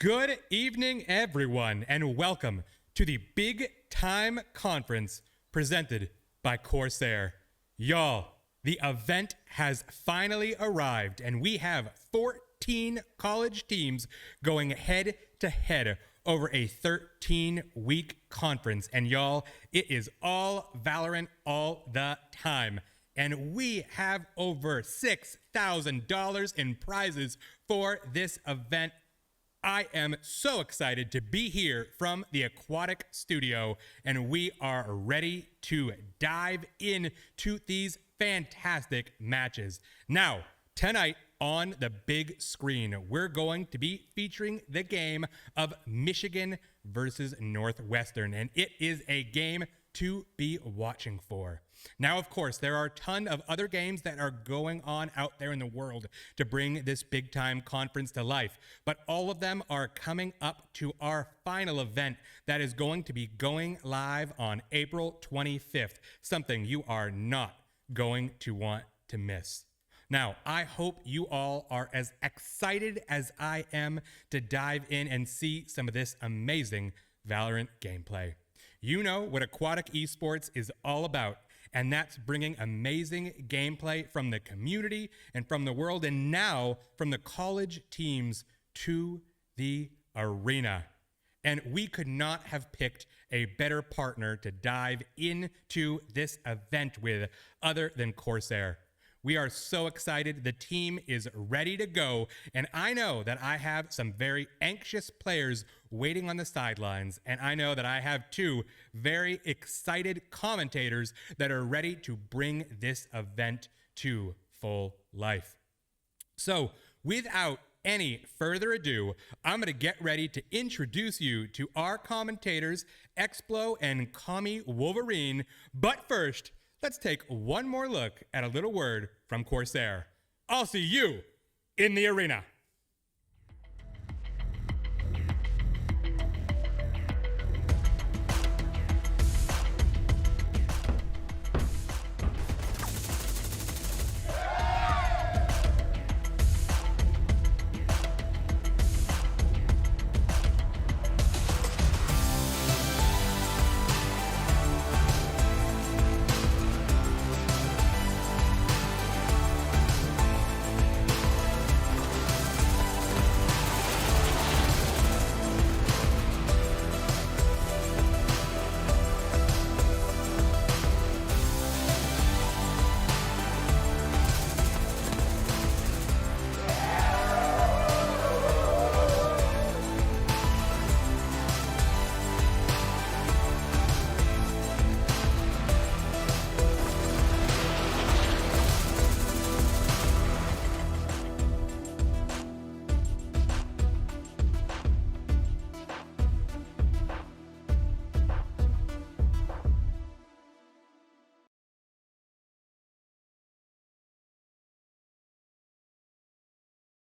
Good evening, everyone, and welcome to the Big Time Conference presented by CORSAIR. Y'all, the event has finally arrived, and we have 14 college teams going head to head over a 13-week conference. And y'all, it is all Valorant all the time. And we have over $6,000 in prizes for this event. I am so excited to be here from the Aquatik studio, and we are ready to dive into these fantastic matches. Now, tonight on the big screen, we're going to be featuring the game of Michigan versus Northwestern, and it is a game to be watching for. Now, of course, there are a ton of other games that are going on out there in the world to bring this big time conference to life, but all of them are coming up to our final event that is going to be going live on April 25th, something you are not going to want to miss. Now, I hope you all are as excited as I am to dive in and see some of this amazing Valorant gameplay. You know what Aquatik Esports is all about, and that's bringing amazing gameplay from the community and from the world, and now from the college teams to the arena. And we could not have picked a better partner to dive into this event with other than CORSAIR. We are so excited. The team is ready to go, and I know that I have some very anxious players waiting on the sidelines, and I know that I have two very excited commentators that are ready to bring this event to full life. So, without any further ado, I'm going to get ready to introduce you to our commentators, Explo and Kami Wolverine, but first, let's take one more look at a little word from CORSAIR. I'll see you in the arena.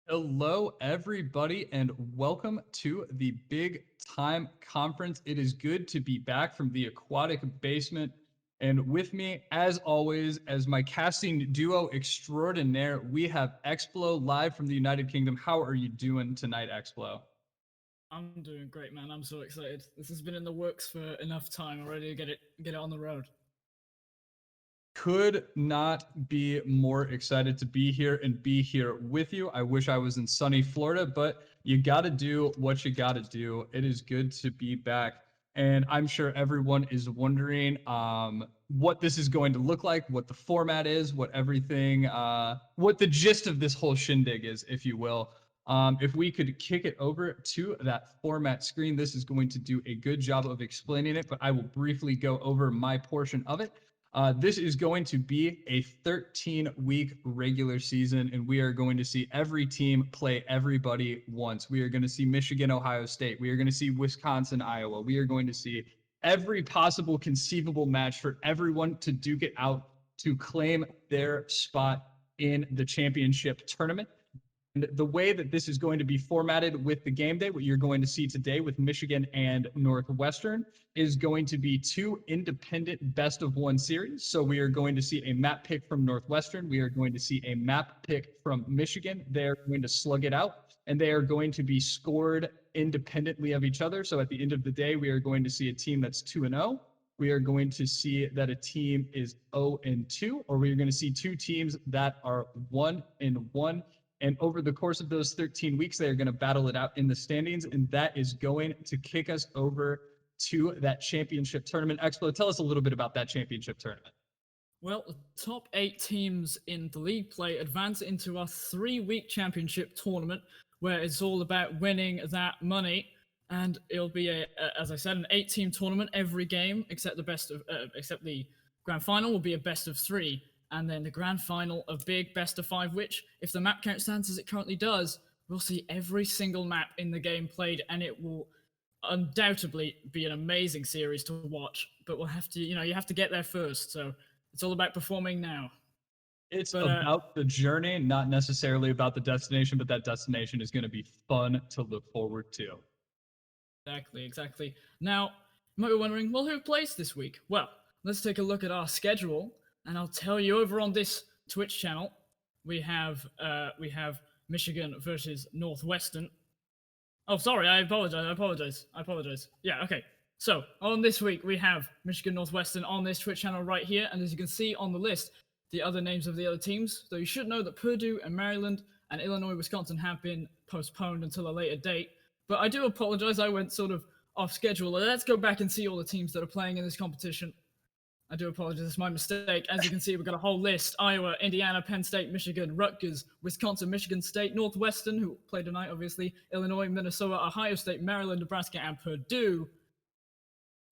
Hello, everybody, and welcome to the Big Time Conference. It is good to be back from the Aquatic Basement. And with me, as always, as my casting duo extraordinaire, we have Explo live from the United Kingdom. How are you doing tonight, Explo? I'm doing great, man. I'm so excited. This has been in the works for enough time already to get it on the road. Could not be more excited to be here and be here with you. I wish I was in sunny Florida, but you got to do what you got to do. It is good to be back. And I'm sure everyone is wondering what this is going to look like, what the format is, what everything, what the gist of this whole shindig is, if you will. If we could kick it over to that format screen, this is going to do a good job of explaining it, but I will briefly go over my portion of it. This is going to be a 13-week regular season, and we are going to see every team play everybody once. We are going to see Michigan, Ohio State. We are going to see Wisconsin, Iowa. We are going to see every possible conceivable match for everyone to duke it out to claim their spot in the championship tournament. And the way that this is going to be formatted with the game day, what you're going to see today with Michigan and Northwestern, is going to be two independent best-of-one series. So we are going to see a map pick from Northwestern. We are going to see a map pick from Michigan. They're going to slug it out, and they are going to be scored independently of each other. So at the end of the day, we are going to see a team that's 2-0. We are going to see that a team is 0-2, or we're going to see two teams that are 1-1. And over the course of those 13 weeks, they are going to battle it out in the standings. And that is going to kick us over to that championship tournament. Expo, tell us a little bit about that championship tournament. Well, the top 8 teams in the league play advance into our 3-week championship tournament, where it's all about winning that money. And it'll be as I said, an 8-team tournament. Every game, except the grand final, will be a best of 3, and then the grand final a big best of 5. Which, if the map count stands as it currently does, we'll see every single map in the game played, and it will undoubtedly be an amazing series to watch. But we'll have to, you have to get there first. So it's all about performing now. It's about the journey, not necessarily about the destination, but that destination is going to be fun to look forward to. Exactly. Now, you might be wondering, well, who plays this week? Well, let's take a look at our schedule, and I'll tell you over on this Twitch channel, we have Michigan versus Northwestern. Oh, sorry, I apologize. Yeah, okay. So, on this week, we have Michigan Northwestern on this Twitch channel right here, and as you can see on the list, the other names of the other teams, though you should know that Purdue and Maryland and Illinois, Wisconsin have been postponed until a later date. But I do apologize, I went sort of off schedule. Let's go back and see all the teams that are playing in this competition. I do apologize, it's my mistake. As you can see, we've got a whole list. Iowa, Indiana, Penn State, Michigan, Rutgers, Wisconsin, Michigan State, Northwestern, who play tonight, obviously, Illinois, Minnesota, Ohio State, Maryland, Nebraska, and Purdue.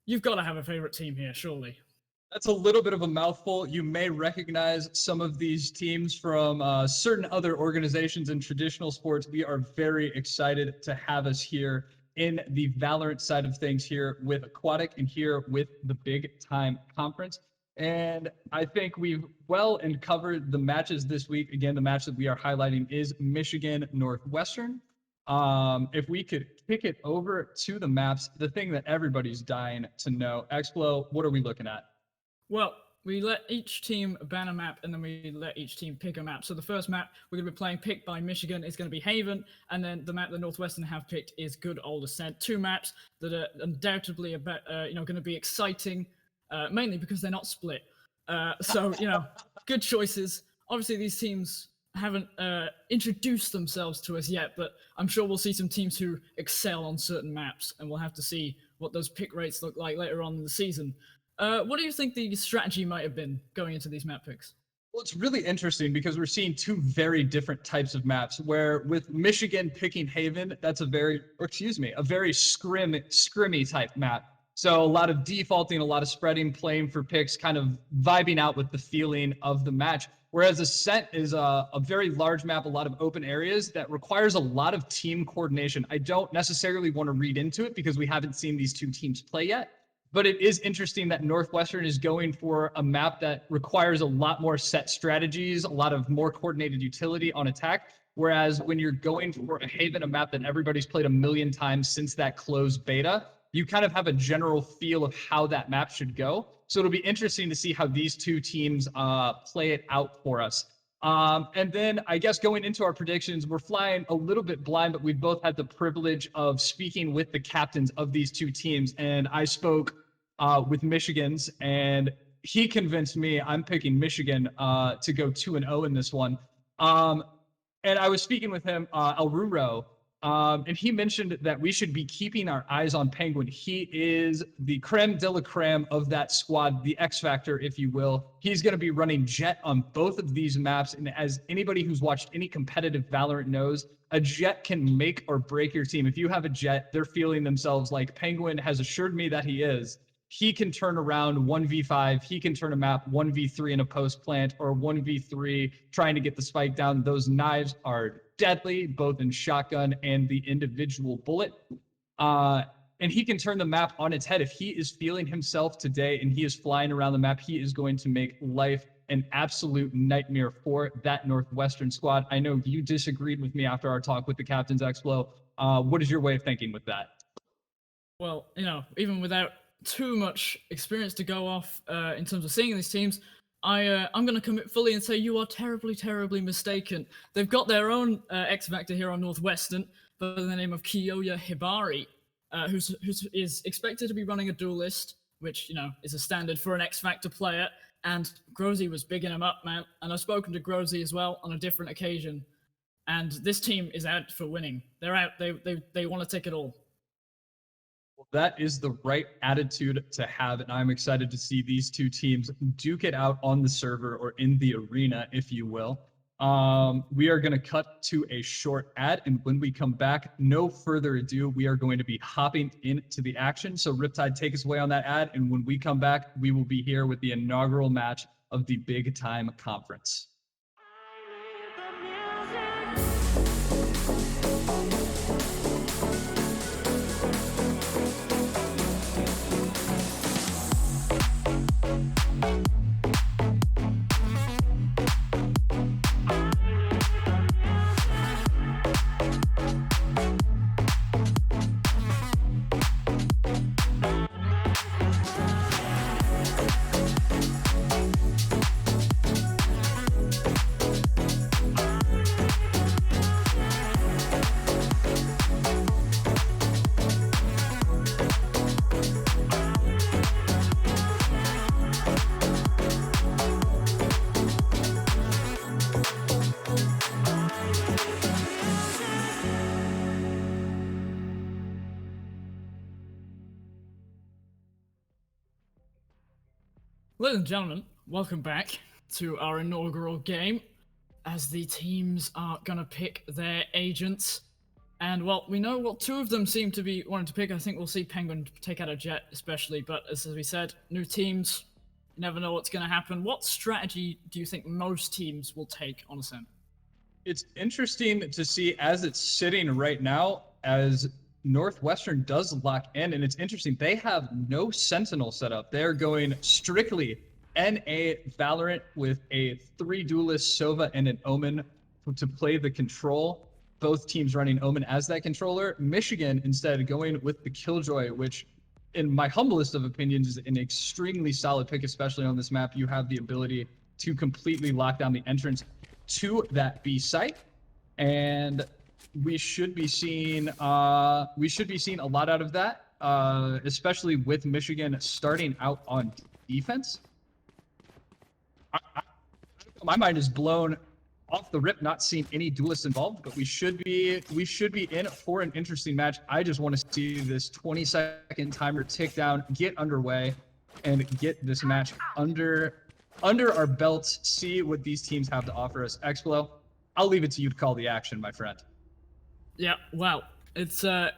You've got to have a favorite team here, surely. That's a little bit of a mouthful. You may recognize some of these teams from certain other organizations in traditional sports. We are very excited to have us here in the Valorant side of things here with Aquatik and here with the Big Time Conference. And I think we've well covered the matches this week. Again, the match that we are highlighting is Michigan Northwestern. If we could kick it over to the maps, the thing that everybody's dying to know, Explo, what are we looking at? Well, we let each team ban a map, and then we let each team pick a map. So the first map we're going to be playing, picked by Michigan, is going to be Haven, and then the map the Northwestern have picked is Good Old Ascent. 2 maps that are undoubtedly about, going to be exciting, mainly because they're not split. So good choices. Obviously, these teams haven't introduced themselves to us yet, but I'm sure we'll see some teams who excel on certain maps, and we'll have to see what those pick rates look like later on in the season. What do you think the strategy might have been going into these map picks? Well, it's really interesting because we're seeing 2 very different types of maps, where with Michigan picking Haven, that's a very scrimmy type map. So a lot of defaulting, a lot of spreading, playing for picks, kind of vibing out with the feeling of the match. Whereas Ascent is a very large map, a lot of open areas that requires a lot of team coordination. I don't necessarily want to read into it because we haven't seen these 2 teams play yet. But it is interesting that Northwestern is going for a map that requires a lot more set strategies, a lot of more coordinated utility on attack. Whereas when you're going for a Haven, a map that everybody's played a million times since that closed beta, you kind of have a general feel of how that map should go. So it'll be interesting to see how these 2 teams play it out for us. And then I guess going into our predictions, we're flying a little bit blind, but we've both had the privilege of speaking with the captains of these 2 teams. And I spoke with Michigan's, and he convinced me I'm picking Michigan to go 2-0 in this one. And I was speaking with him, Alruro, and he mentioned that we should be keeping our eyes on Penguin. He is the creme de la creme of that squad, the X Factor, if you will. He's going to be running Jet on both of these maps. And as anybody who's watched any competitive Valorant knows, a Jet can make or break your team. If you have a Jet, they're feeling themselves like Penguin has assured me that he is. He can turn around 1v5. He can turn a map 1v3 in a post plant, or 1v3 trying to get the spike down. Those knives are deadly, both in shotgun and the individual bullet. And he can turn the map on its head. If he is feeling himself today and he is flying around the map, he is going to make life an absolute nightmare for that Northwestern squad. I know you disagreed with me after our talk with the Captain's Explo. What is your way of thinking with that? Well, even without too much experience to go off in terms of seeing these teams, I'm going to commit fully and say you are terribly, terribly mistaken. They've got their own X Factor here on Northwestern, by the name of Kiyoya Hibari, who is expected to be running a duelist, which, you know, is a standard for an X Factor player. And Grosy was bigging him up, man. And I've spoken to Grosy as well on a different occasion. And this team is out for winning. They're out. They want to take it all. Well, that is the right attitude to have, and I'm excited to see these two teams duke it out on the server or in the arena, if you will. We are going to cut to a short ad, and when we come back, no further ado, we are going to be hopping into the action. So Riptide, take us away on that ad, and when we come back, we will be here with the inaugural match of the Big Time Conference. Ladies and gentlemen, welcome back to our inaugural game as the teams are gonna pick their agents. And well, we know what two of them seem to be wanting to pick. I think we'll see Penguin take out a Jet especially, but as we said, new teams, you never know what's gonna happen. What strategy do you think most teams will take on Ascent? It's interesting to see as it's sitting right now, as Northwestern does lock in, and it's interesting, they have no Sentinel set up. They're going strictly NA Valorant with a 3 duelist Sova and an Omen to play the control. Both teams running Omen as that controller. Michigan instead going with the Killjoy, which in my humblest of opinions is an extremely solid pick, especially on this map. You have the ability to completely lock down the entrance to that B site, and we should be seeing a lot out of that, especially with Michigan starting out on defense. My mind is blown off the rip, not seeing any duelists involved, but we should be in for an interesting match. I just want to see this 20-second timer tick down, get underway, and get this match under our belts. See what these teams have to offer us. Explo, I'll leave it to you to call the action, my friend. Yeah, well, it's gonna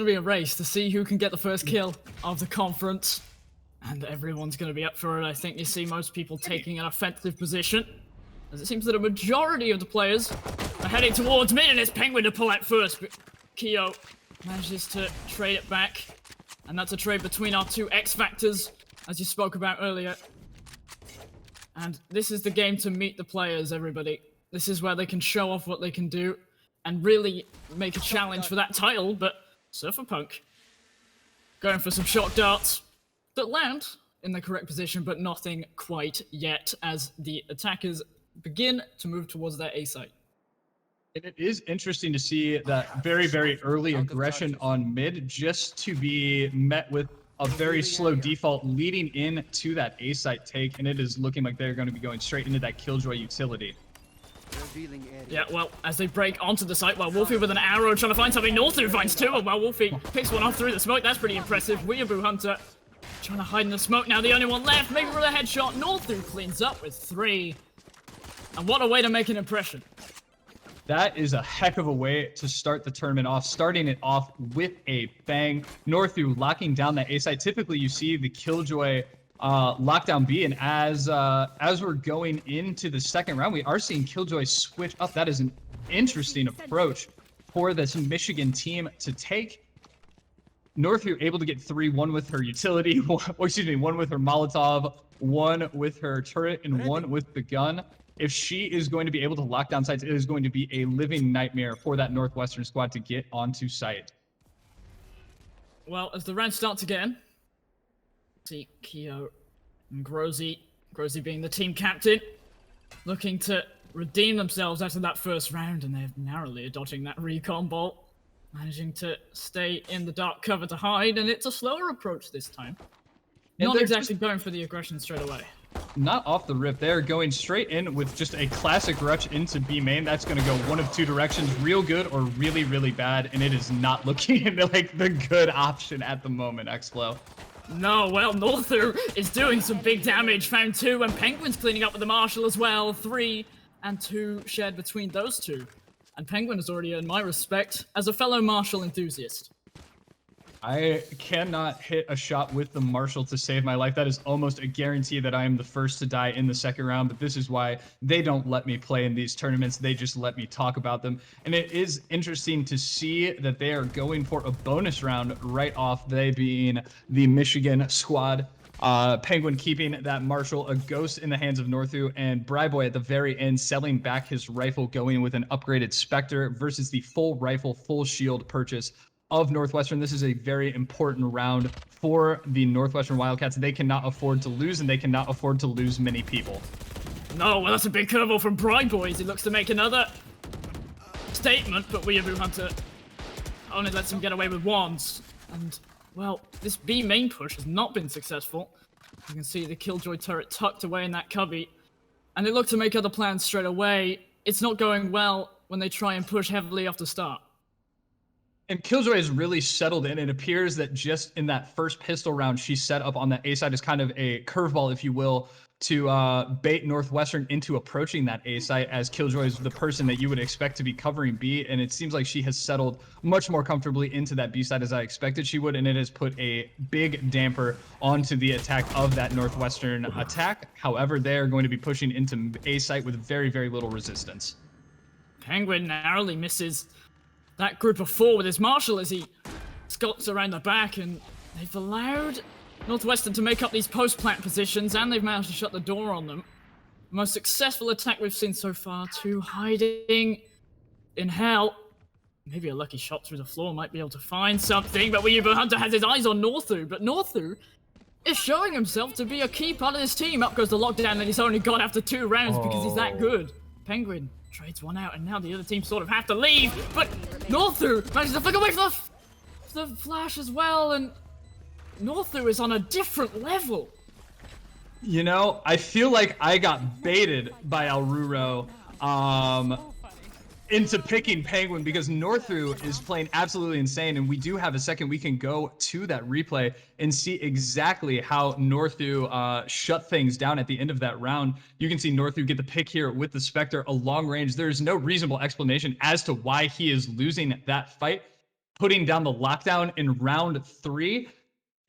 be a race to see who can get the first kill of the conference, and everyone's gonna be up for it. I think you see most people taking an offensive position, as it seems that a majority of the players are heading towards mid, and it's Penguin to pull out first, but Kyo manages to trade it back, and that's a trade between our two X Factors, as you spoke about earlier. And this is the game to meet the players, everybody. This is where they can show off what they can do and really make a challenge for that title, but Surferpunk going for some shock darts that land in the correct position, but nothing quite yet as the attackers begin to move towards their A site. And it is interesting to see that very, very early aggression on mid, just to be met with a very slow default leading in to that A site take, and it is looking like they're going to be going straight into that Killjoy utility. Yeah, well, as they break onto the site, while Wolfie with an arrow trying to find something, Northu finds two, and while Wolfie picks one off through the smoke, that's pretty impressive. Weeaboo Hunter trying to hide in the smoke, now the only one left, maybe with a headshot. Northu cleans up with 3. And what a way to make an impression. That is a heck of a way to start the tournament off, starting it off with a bang. Northu locking down that A site. Typically, you see the Killjoy lockdown B, and as we're going into the second round, we are seeing Killjoy switch up. That is an interesting approach for this Michigan team to take. Northu able to get 3, 1 with her utility, one with her Molotov, 1 with her turret, and 1 with the gun. If she is going to be able to lock down sites, it is going to be a living nightmare for that Northwestern squad to get onto site. Well, as the round starts again, see Kyo and Grosy being the team captain, looking to redeem themselves after that first round, and they're narrowly dodging that recon bolt. managing to stay in the dark cover to hide, and it's a slower approach this time. And Not they're exactly going for the aggression straight away. Not off the rip. They're going straight in with just a classic rush into B main. That's going to go one of two directions, real good or really, really bad, and it is not looking like the good option at the moment, Xflow. No, well, Northu is doing some big damage. Found 2, and Penguin's cleaning up with the Marshal as well. 3 and 2 shared between those two. And Penguin has already earned my respect as a fellow Marshal enthusiast. I cannot hit a shot with the Marshal to save my life. That is almost a guarantee that I am the first to die in the second round, but this is why they don't let me play in these tournaments. They just let me talk about them. And it is interesting to see that they are going for a bonus round right off, they being the Michigan squad. Penguin keeping that Marshal, a ghost in the hands of Northu, and Bryboy at the very end selling back his rifle, going with an upgraded Spectre versus the full rifle, full shield purchase of Northwestern. This is a very important round for the Northwestern Wildcats. They cannot afford to lose, and they cannot afford to lose many people. No, well, that's a big curveball from Bright Boys. He looks to make another statement, but Weeaboo Hunter only lets him get away with ones. And, well, this B main push has not been successful. You can see the Killjoy turret tucked away in that cubby. And they look to make other plans straight away. It's not going well when they try and push heavily off the start. And Killjoy has really settled in. It appears that just in that first pistol round she set up on the A side is kind of a curveball, if you will, to bait Northwestern into approaching that A site, as Killjoy is the person that you would expect to be covering B, and it seems like she has settled much more comfortably into that B side as I expected she would, and it has put a big damper onto the attack of that Northwestern attack. However, they are going to be pushing into A site with very, very little resistance. Penguin narrowly misses that group of 4 with his Marshal as he skulks around the back, and they've allowed Northwestern to make up these post-plant positions, and they've managed to shut the door on them. The most successful attack we've seen so far. 2 hiding in hell. Maybe a lucky shot through the floor might be able to find something, but Weeaboo Hunter has his eyes on Northu, but Northu is showing himself to be a key part of this team. Up goes the lockdown that he's only got after 2 rounds because he's that good. Penguin trades one out, and now the other team sort of have to leave, but Northu manages to flick away from the flash as well, and Northu is on a different level. You know, I feel like I got baited by Alruro into picking Penguin because Northu is playing absolutely insane, and we do have a second. We can go to that replay and see exactly how Northu shut things down at the end of that round. You can see Northu get the pick here with the Spectre, a long range. There's no reasonable explanation as to why he is losing that fight, putting down the lockdown in round 3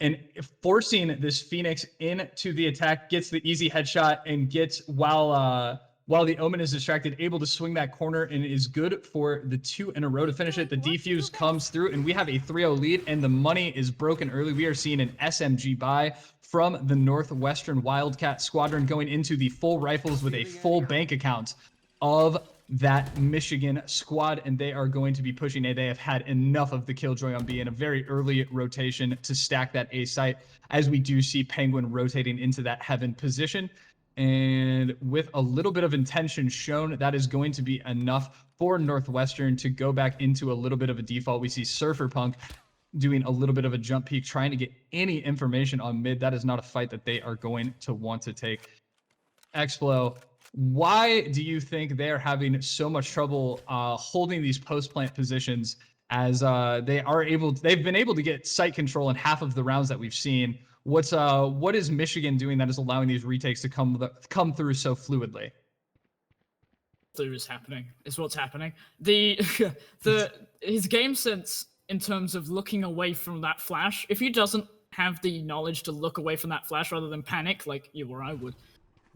and forcing this Phoenix into the attack, gets the easy headshot, and gets, while the Omen is distracted, able to swing that corner and is good for the 2 in a row to finish it. The defuse comes through, and we have a 3-0 lead, and the money is broken early. We are seeing an SMG buy from the Northwestern Wildcat Squadron going into the full rifles with a full bank account of that Michigan squad, and they are going to be pushing A. They have had enough of the Killjoy on B in a very early rotation to stack that A site, as we do see Penguin rotating into that heaven position. And with a little bit of intention shown, that is going to be enough for Northwestern to go back into a little bit of a default. We see Surfer Punk doing a little bit of a jump peek, trying to get any information on mid. That is not a fight that they are going to want to take. Xflow, why do you think they're having so much trouble holding these post-plant positions, as they've been able to get site control in half of the rounds that we've seen? What is Michigan doing that is allowing these retakes to come through so fluidly? Is happening. Is what's happening. His game sense in terms of looking away from that flash. If he doesn't have the knowledge to look away from that flash rather than panic, like you or I would,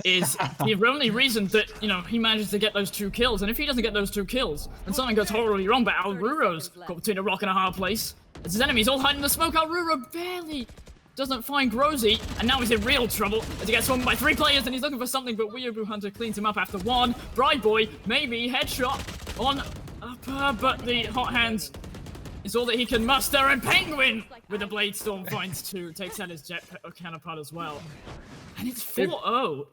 is the only reason that, he manages to get those 2 kills. And if he doesn't get those 2 kills, then something goes horribly wrong. But Alruro's got between a rock and a hard place. As his enemies all hiding in the smoke, Alruro barely doesn't find Grosy, and now he's in real trouble as he gets swarmed by 3 players, and he's looking for something, but Weeaboo Hunter cleans him up after 1. Bright Boy, maybe headshot on upper, but the hot hands is all that he can muster, and Penguin with the Blade Storm finds 2, takes out his jet counterpart as well. And it's 4-0.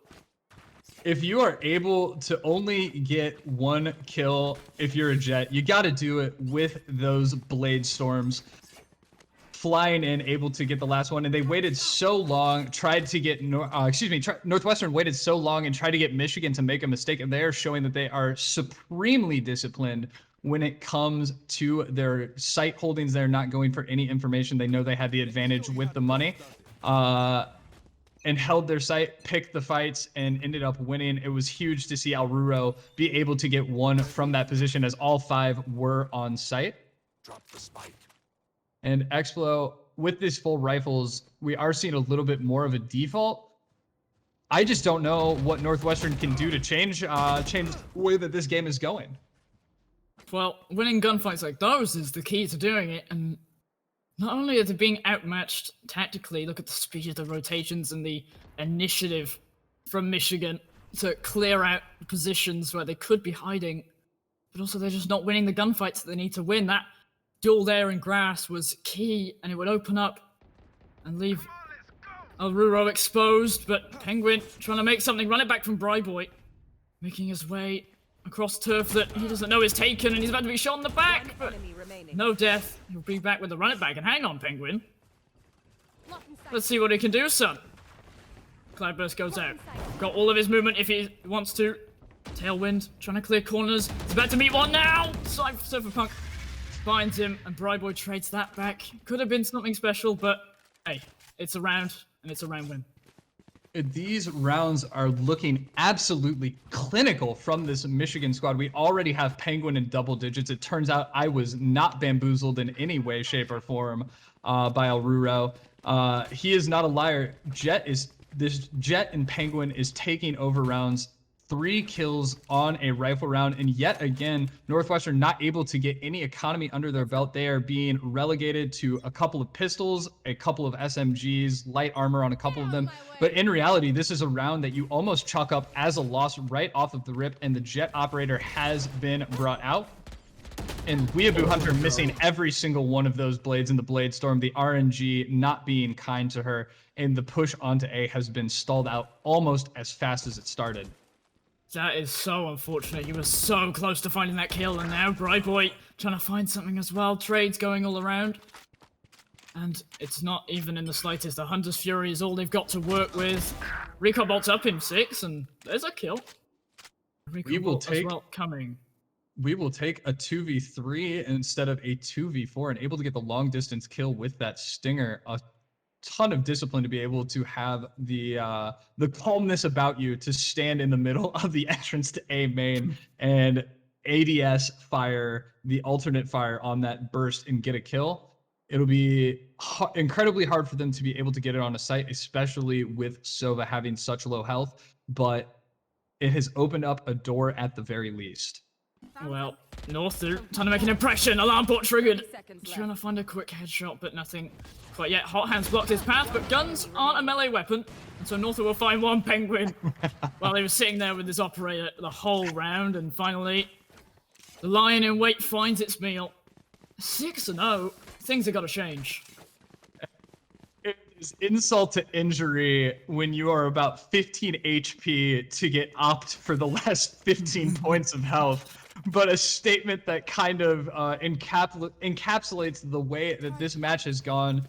if you are able to only get one kill if you're a Jet, you got to do it with those Blade Storms flying in, able to get the last one. And they waited so long, tried to get, Northwestern waited so long and tried to get Michigan to make a mistake. And they are showing that they are supremely disciplined when it comes to their site holdings. They're not going for any information. They know they had the advantage with the money. And held their site, picked the fights, and ended up winning. It was huge to see Alruro be able to get one from that position as all 5 were on site. Drop the spike. And Explo, with these full rifles, we are seeing a little bit more of a default. I just don't know what Northwestern can do to change the way that this game is going. Well, winning gunfights like those is the key to doing it, and not only are they being outmatched tactically, look at the speed of the rotations and the initiative from Michigan to clear out positions where they could be hiding, but also they're just not winning the gunfights that they need to win. That duel there in grass was key, and it would open up and leave Alruro exposed, but Penguin trying to make something, run it back from Bryboy, making his way across turf that he doesn't know is taken, and he's about to be shot in the back, but no death. He'll be back with the run it back, and hang on, Penguin. Let's see what he can do, son. Cloudburst goes out. Got all of his movement if he wants to. Tailwind, trying to clear corners. He's about to meet one now! Cypherpunk finds him, and Bryboy trades that back. Could have been something special, but hey, it's a round, and it's a round win. These rounds are looking absolutely clinical from this Michigan squad. We already have Penguin in double digits. It turns out I was not bamboozled in any way, shape, or form by Alruro. He is not a liar. This Jet and Penguin is taking over rounds. 3 kills on a rifle round, and yet again, Northwestern not able to get any economy under their belt. They are being relegated to a couple of pistols, a couple of SMGs, light armor on a couple of them. But in reality, this is a round that you almost chalk up as a loss right off of the rip, and the Jet operator has been brought out. And Weeaboo Hunter missing every single one of those blades in the Blade Storm, the RNG not being kind to her, and the push onto A has been stalled out almost as fast as it started. That is so unfortunate. He was so close to finding that kill, and now Bryboy trying to find something as well. Trades going all around. And it's not even in the slightest. The Hunter's Fury is all they've got to work with. Recall bolts up in 6, and there's a kill. Recall bolt as well coming. We will take a 2v3 instead of a 2v4 and able to get the long distance kill with that Stinger. A ton of discipline to be able to have the calmness about you to stand in the middle of the entrance to A main and ADS fire the alternate fire on that burst and get a kill. It'll be incredibly hard for them to be able to get it on a site, especially with Sova having such low health, but it has opened up a door at the very least. Well, Northwestern trying to make an impression. Alarm bot triggered. Trying to find a quick headshot, but nothing quite yet. Hot Hands blocked his path, but guns aren't a melee weapon. And so Northwestern will find one Penguin while he was sitting there with his operator the whole round. And finally, the lion in wait finds its meal. 6-0. Things have got to change. It is insult to injury when you are about 15 HP to get opt for the last 15 points of health. But a statement that kind of encapsulates the way that this match has gone.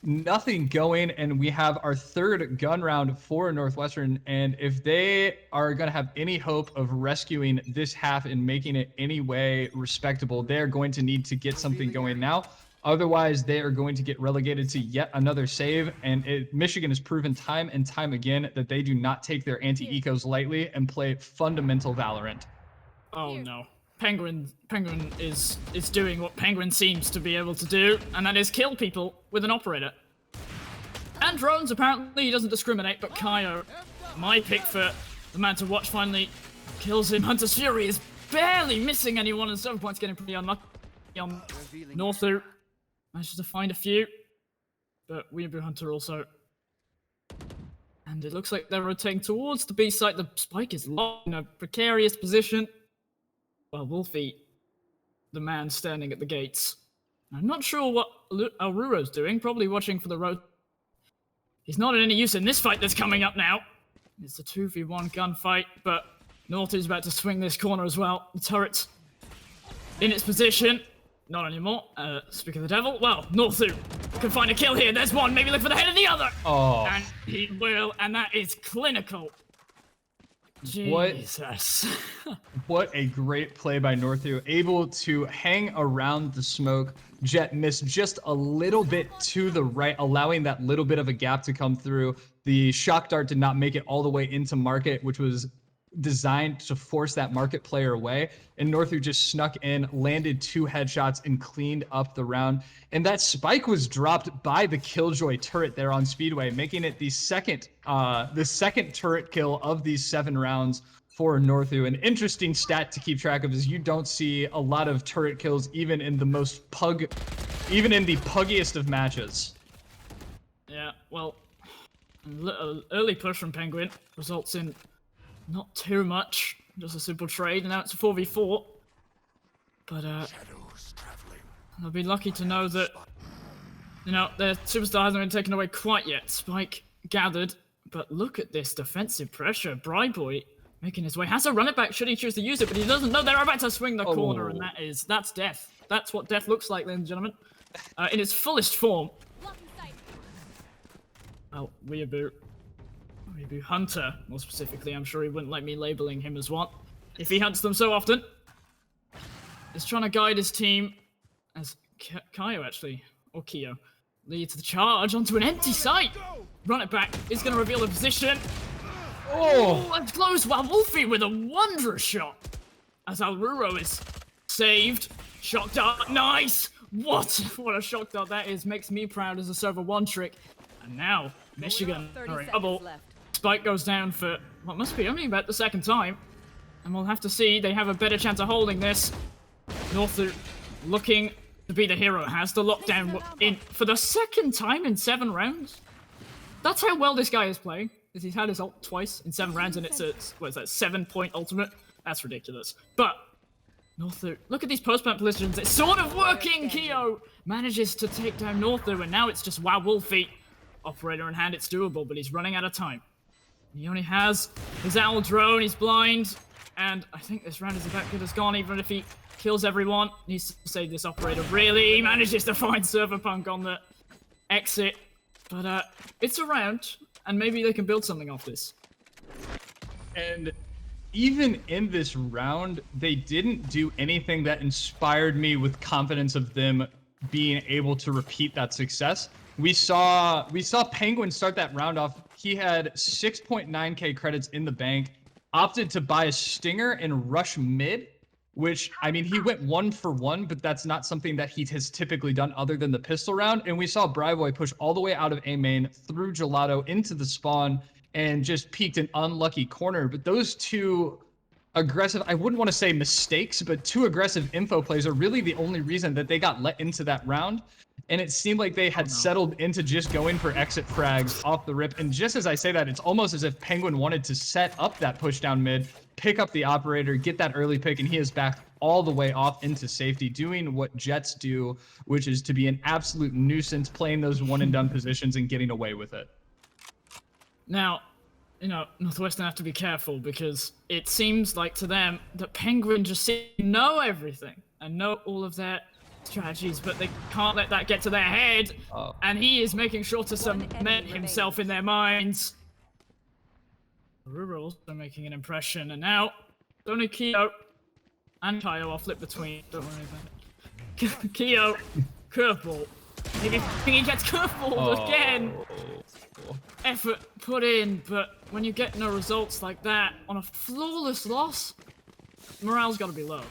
Nothing going, and we have our 3rd gun round for Northwestern. And if they are going to have any hope of rescuing this half and making it any way respectable, they're going to need to get something going now. Otherwise, they are going to get relegated to yet another save. And Michigan has proven time and time again that they do not take their anti-ecos lightly and play fundamental Valorant. Oh no. Penguin is doing what Penguin seems to be able to do, and that is kill people with an operator. And drones, apparently he doesn't discriminate, but Kaio, my pick for the man to watch, finally kills him. Hunter's Fury is barely missing anyone, and 7 points getting pretty unlucky. Northu manages to find a few, but Weeaboo Hunter also. And it looks like they're rotating towards the B site. The spike is locked in a precarious position. Well, Wolfie, the man standing at the gates. I'm not sure what Alruro's doing, probably watching for the road. He's not in any use in this fight that's coming up now. It's a 2v1 gunfight, but North is about to swing this corner as well. The turret's in its position. Not anymore. Speak of the devil. Well, Northu can find a kill here. There's one. Maybe look for the head of the other. Oh. And he will, and that is clinical. Jesus. What a great play by Northu. Able to hang around the smoke. Jet missed just a little bit to the right, allowing that little bit of a gap to come through. The shock dart did not make it all the way into market, which was designed to force that market player away. And Northu just snuck in, landed 2 headshots, and cleaned up the round. And that spike was dropped by the Killjoy turret there on Speedway, making it the second turret kill of these 7 rounds for Northu. An interesting stat to keep track of is you don't see a lot of turret kills even in the puggiest of matches. Yeah, well, early push from Penguin results in not too much, just a simple trade, and now it's a 4v4. But I'll be lucky to know that, their superstar hasn't been taken away quite yet. Spike gathered, but look at this defensive pressure. Boy making his way, has to run it back should he choose to use it, but he doesn't know they're about to swing the corner, and that's death. That's what death looks like, ladies and gentlemen, in its fullest form. Well, Weeaboo Hunter, more specifically, I'm sure he wouldn't like me labeling him as one, if he hunts them so often. He's trying to guide his team as Kyo, actually, or Kyo, leads the charge onto an empty site. Run it back, he's going to reveal the position. Oh, that's close. Wow, Wolfie with a wondrous shot. As Alruro is saved. Shock dart, nice. What a shock dart that is. Makes me proud as a server 1 trick. And now, Michigan are in trouble. Spike goes down for what must be only about the 2nd time. And we'll have to see. They have a better chance of holding this. Northu looking to be the hero. Has the lockdown in for the 2nd time in 7 rounds. That's how well this guy is playing. Is he's had his ult twice in 7 rounds, and it's a, 7-point ultimate? That's ridiculous. But Northu, look at these post-plant positions. It's sort of working. Kyo manages to take down Northu, and now it's just wow, Wolfie. Operator in hand, it's doable, but he's running out of time. He only has his owl drone, he's blind, and I think this round is about good as gone, even if he kills everyone. Needs to save this operator, really. He manages to find Serverpunk on the exit, but it's a round, and maybe they can build something off this. And even in this round, they didn't do anything that inspired me with confidence of them being able to repeat that success. We saw Penguin start that round off. He had 6.9k credits in the bank, opted to buy a Stinger and rush mid, which, I mean, he went 1 for 1, but that's not something that he has typically done other than the pistol round. And we saw Boy push all the way out of A main through Gelato into the spawn and just peeked an unlucky corner. But those 2 aggressive, I wouldn't want to say mistakes, but 2 aggressive info plays are really the only reason that they got let into that round. And it seemed like they had settled into just going for exit frags off the rip. And just as I say that, it's almost as if Penguin wanted to set up that push down mid, pick up the operator, get that early pick, and he is back all the way off into safety, doing what Jets do, which is to be an absolute nuisance, playing those one-and-done positions and getting away with it. Now, Northwestern have to be careful because it seems like to them that Penguin just know everything and know all of their strategies, but they can't let that get to their head. And he is making sure to cement himself in their minds. Rural also making an impression, and now only Kyo and Kyo are flip between. Don't worry about it. Kyo, curveball. Maybe he gets curveball again. Effort put in, but when you get no results like that on a flawless loss, morale's got to be low.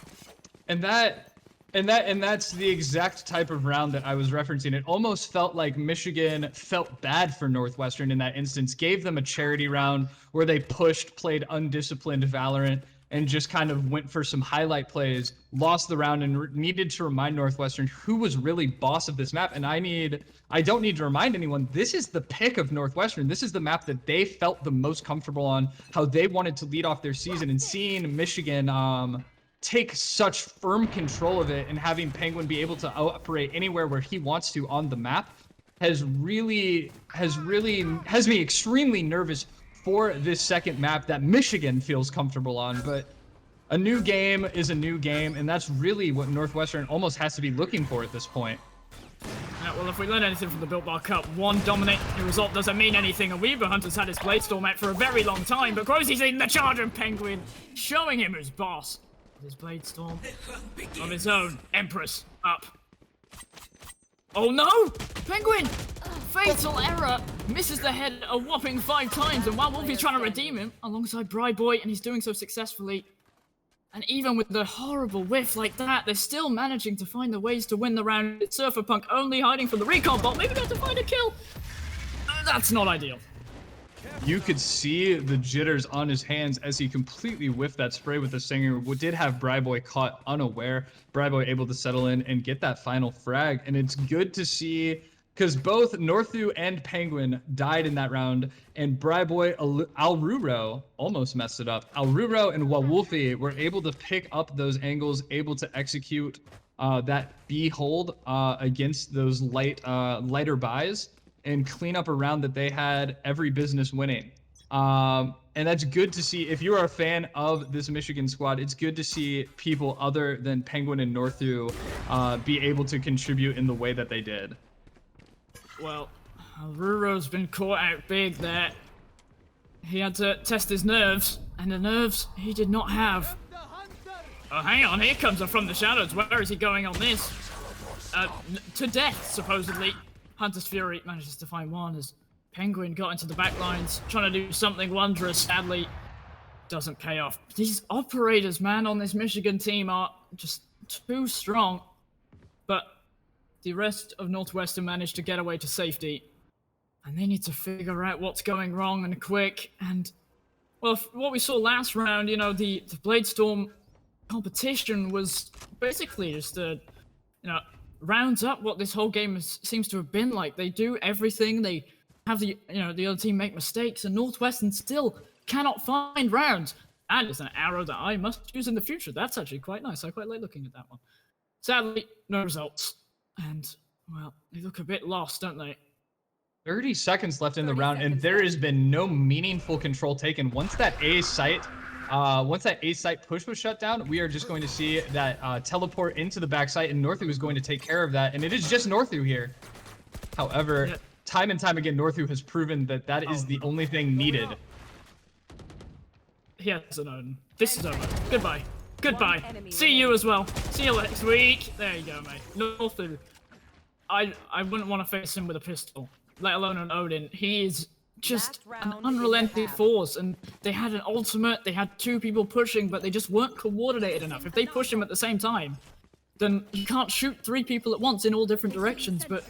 And that's the exact type of round that I was referencing. It almost felt like Michigan felt bad for Northwestern in that instance, gave them a charity round where they pushed, played undisciplined Valorant, and just kind of went for some highlight plays, lost the round, and needed to remind Northwestern who was really boss of this map. And I don't need to remind anyone, this is the pick of Northwestern. This is the map that they felt the most comfortable on, how they wanted to lead off their season, and seeing Michigan take such firm control of it and having Penguin be able to operate anywhere where he wants to on the map has me extremely nervous for this second map that Michigan feels comfortable on, but a new game is a new game, and that's really what Northwestern almost has to be looking for at this point. Yeah, well, if we learn anything from the Built Bar Cup, one dominating result doesn't mean anything, and Weaver Hunter's had his Bladestorm out for a very long time, but Grosie's in the charge and Penguin, showing him who's boss. His Bladestorm on his own. Empress up. Oh no! Penguin! Fatal error! Misses the head a whopping 5 times, and while Wolfie's trying to redeem him alongside Boy, and he's doing so successfully. And even with the horrible whiff like that, they're still managing to find the ways to win the round. It's Surferpunk only hiding from the recon bot, maybe going to find a kill. That's not ideal. You could see the jitters on his hands as he completely whiffed that spray with the Stinger. We did have Boy caught unaware. Boy able to settle in and get that final frag. And it's good to see, because both Northu and Penguin died in that round, and Boy Alruro almost messed it up. Alruro and Wawulfi were able to pick up those angles, able to execute that B hold against those lighter buys, and clean up a round that they had every business winning. And that's good to see. If you are a fan of this Michigan squad, it's good to see people other than Penguin and Northu be able to contribute in the way that they did. Well, Ruro's been caught out big there. He had to test his nerves, and the nerves he did not have. Oh, hang on, here comes from the shadows. Where is he going on this? To death, supposedly. Hunter's Fury manages to find one as Penguin got into the back lines, trying to do something wondrous. Sadly, doesn't pay off. These operators, man, on this Michigan team are just too strong. But the rest of Northwestern managed to get away to safety. And they need to figure out what's going wrong and quick. And, well, what we saw last round, you know, the Bladestorm competition was basically just rounds up what this whole game seems to have been like. They do everything. They have the other team make mistakes, and Northwestern still cannot find rounds. That is an arrow that I must use in the future. That's actually quite nice. I quite like looking at that one. Sadly, no results. And, well, they look a bit lost, don't they? 30 seconds left in the round, and there has been no meaningful control taken. Once that A site push was shut down, we are just going to see that teleport into the backside, and Northu is going to take care of that, and it is just Northu here. However, Yeah. Time and time again, Northu has proven that that is the only thing needed. He has an own. This is over. Goodbye. Goodbye. See you as well. See you next week. There you go, mate. Northu. I wouldn't want to face him with a pistol, let alone an Odin. He is just an unrelenting force, and they had an ultimate, they had 2 people pushing, but they just weren't coordinated enough. If they push him at the same time, then you can't shoot 3 people at once in all different directions, but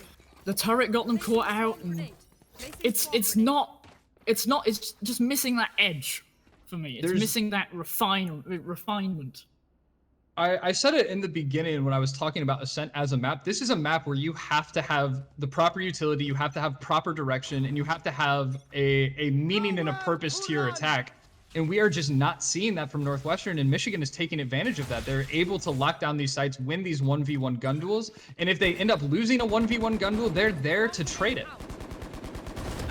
the turret got them caught out, and it's just missing that edge for me. It's missing that refinement. I said it in the beginning when I was talking about Ascent as a map. This is a map where you have to have the proper utility, you have to have proper direction, and you have to have a meaning and a purpose to your attack. And we are just not seeing that from Northwestern, and Michigan is taking advantage of that. They're able to lock down these sites, win these 1v1 gun duels, and if they end up losing a 1v1 gun duel, they're there to trade it.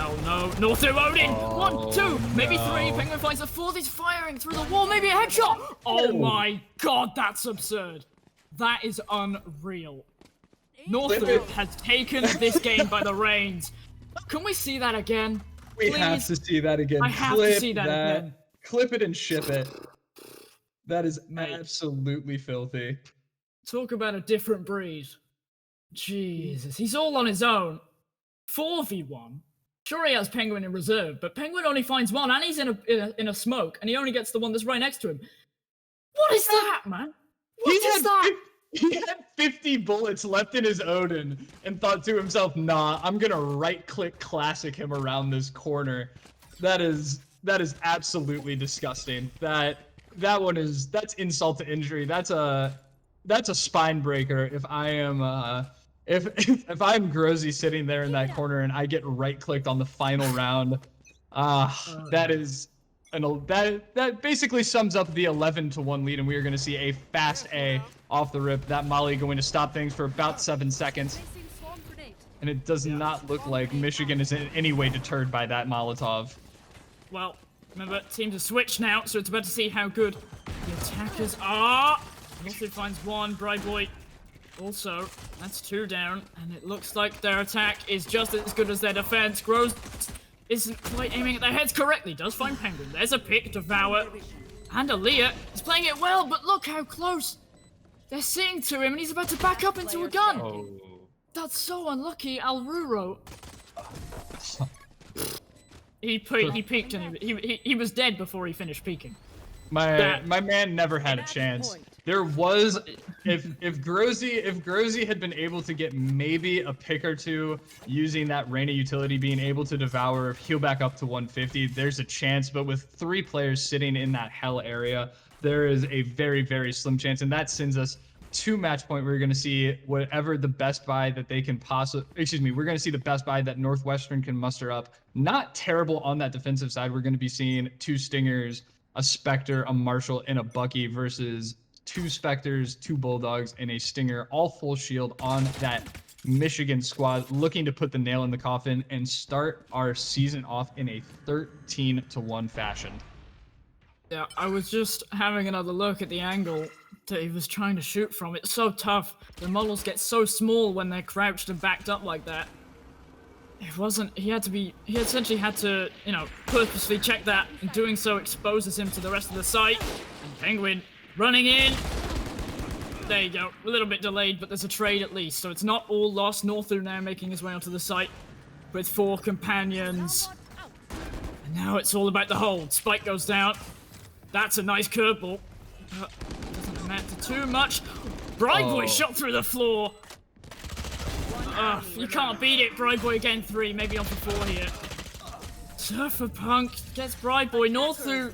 Oh no, Northu Odin! 1, 2, maybe 3, Penguin finds the 4th, he's firing through the wall, maybe a headshot! Oh my god, that's absurd. That is unreal. Northu has taken this game by the reins. Can we see that again? We Please? have to see that again. I have to see that again. Clip it and ship it. That is absolutely filthy. Talk about a different breed. Jesus, he's all on his own. 4v1. Sure, he has Penguin in reserve, but Penguin only finds one, and he's in a smoke, and he only gets the one that's right next to him. What is that, man? What is that? He had 50 bullets left in his Odin and thought to himself, nah, I'm gonna right-click classic him around this corner. That is absolutely disgusting. That's insult to injury. That's a spine breaker. If I am if I'm Grosy sitting there in that corner and I get right-clicked on the final round, that basically sums up the 11-1 lead, and we are going to see a fast A off the rip. That Molly going to stop things for about 7 seconds. And it does not look like Michigan is in any way deterred by that Molotov. well, remember, teams are switched now, so it's about to see how good the attackers are. Northern finds one, Bright Boy. Also, that's 2 down, and it looks like their attack is just as good as their defense. Grows isn't quite aiming at their heads correctly. Does find Penguin. There's a pick, Devour. And Aaliyah is playing it well, but look how close they're sitting to him, and he's about to back up into a gun. Oh. That's so unlucky, Alruro. He peeked and he was dead before he finished peeking. My man never had a chance. There was, if Grozy had been able to get maybe a pick or two using that Reyna utility, being able to Devour, heal back up to 150, there's a chance. But with 3 players sitting in that hell area, there is a very, very slim chance. And that sends us to match point. We're going to see whatever the best buy that they can we're going to see the best buy that Northwestern can muster up. Not terrible on that defensive side. We're going to be seeing 2 Stingers, a Spectre, a Marshall, and a Bucky versus 2 Spectres, 2 Bulldogs, and a Stinger, all full shield on that Michigan squad, looking to put the nail in the coffin and start our season off in a 13-1 fashion. Yeah, I was just having another look at the angle that he was trying to shoot from. It's so tough. The models get so small when they're crouched and backed up like that. It wasn't, he essentially had to, purposely check that, and doing so exposes him to the rest of the site. And Penguin running in. There you go. A little bit delayed, but there's a trade at least. So it's not all lost. Northu now making his way onto the site with 4 companions. And now it's all about the hold. Spike goes down. That's a nice curveball. Doesn't amount to too much. Bright Boy shot through the floor. You can't beat it. Bright Boy again 3, maybe on for 4 here. Surfer Punk gets Bright Boy. Northu.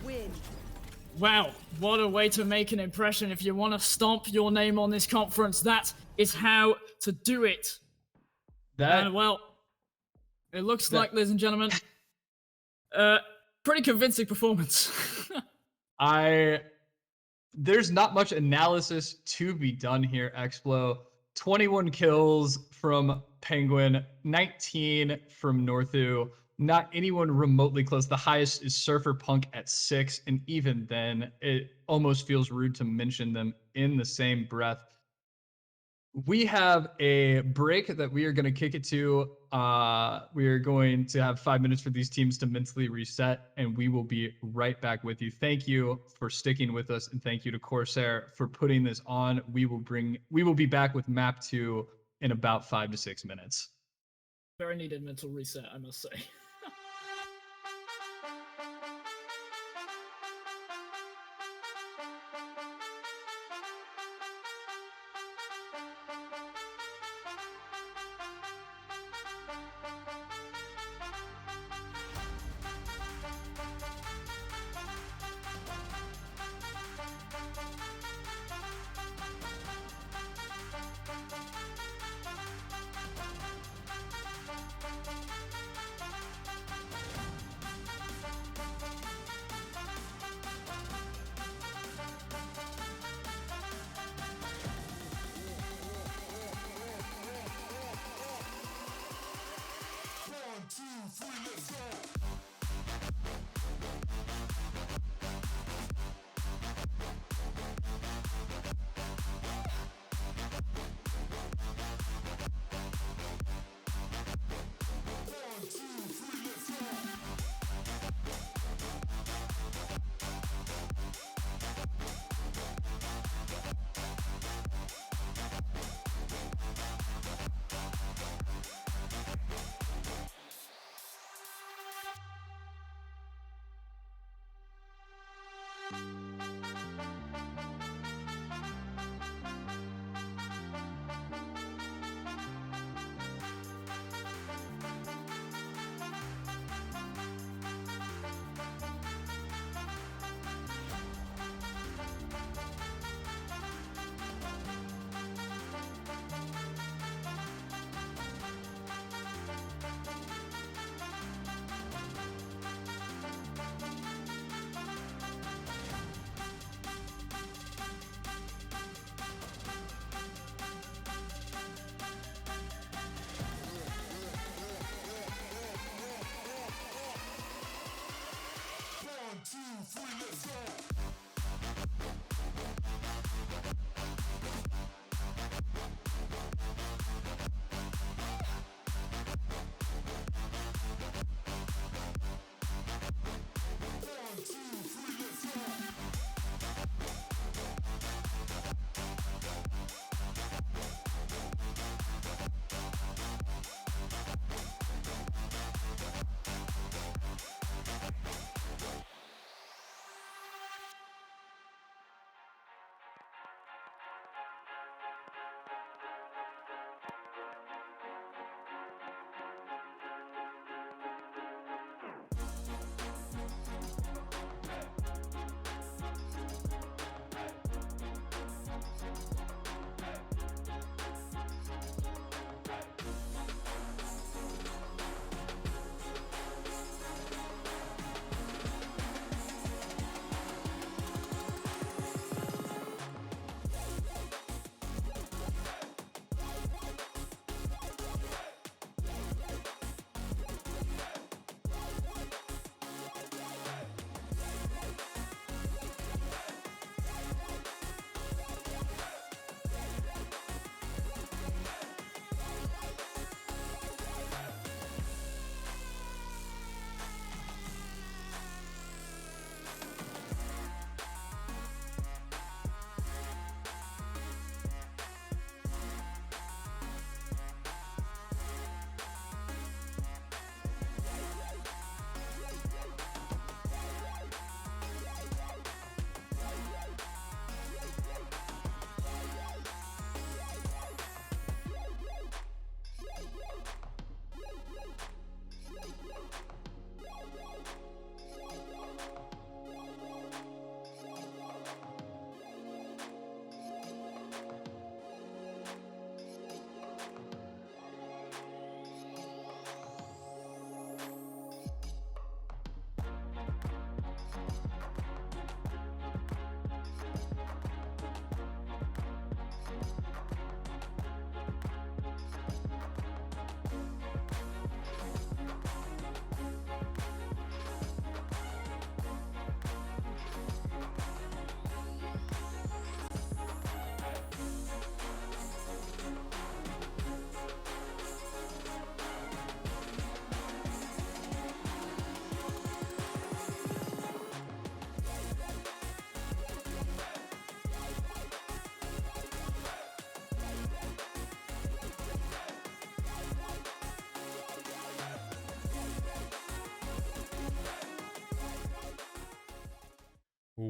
Wow, what a way to make an impression. If you want to stomp your name on this conference, that is how to do it. Well, it looks like, ladies and gentlemen, pretty convincing performance. There's not much analysis to be done here, Explo. 21 kills from Penguin, 19 from Northu. Not anyone remotely close. The highest is Surfer Punk at 6, and even then, it almost feels rude to mention them in the same breath. We have a break that we are going to kick it to. We are going to have 5 minutes for these teams to mentally reset, and we will be right back with you. Thank you for sticking with us, and thank you to Corsair for putting this on. We will be back with map 2 in about 5 to 6 minutes. Very needed mental reset, I must say.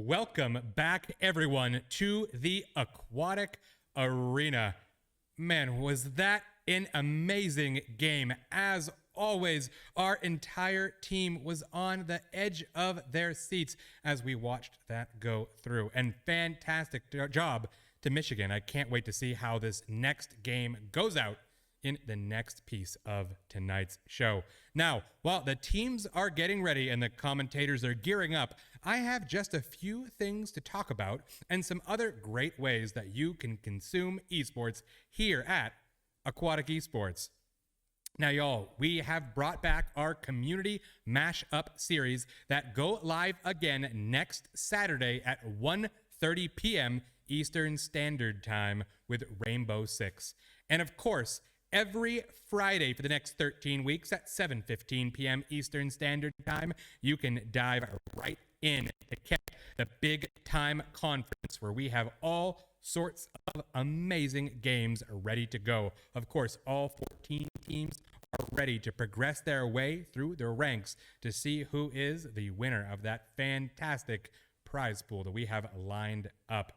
Welcome back, everyone, to the Aquatic Arena. Man, was that an amazing game. As always, our entire team was on the edge of their seats as we watched that go through. And fantastic job to Michigan. I can't wait to see how this next game goes out in the next piece of tonight's show. Now, while the teams are getting ready and the commentators are gearing up, I have just a few things to talk about and some other great ways that you can consume esports here at Aquatik Esports. Now, y'all, we have brought back our community mashup series that go live again next Saturday at 1:30 p.m. Eastern Standard Time with Rainbow Six. And of course, every Friday for the next 13 weeks at 7:15 p.m. Eastern Standard Time, you can dive right in to catch the Big Time Conference, where we have all sorts of amazing games ready to go. Of course, all 14 teams are ready to progress their way through the ranks to see who is the winner of that fantastic prize pool that we have lined up.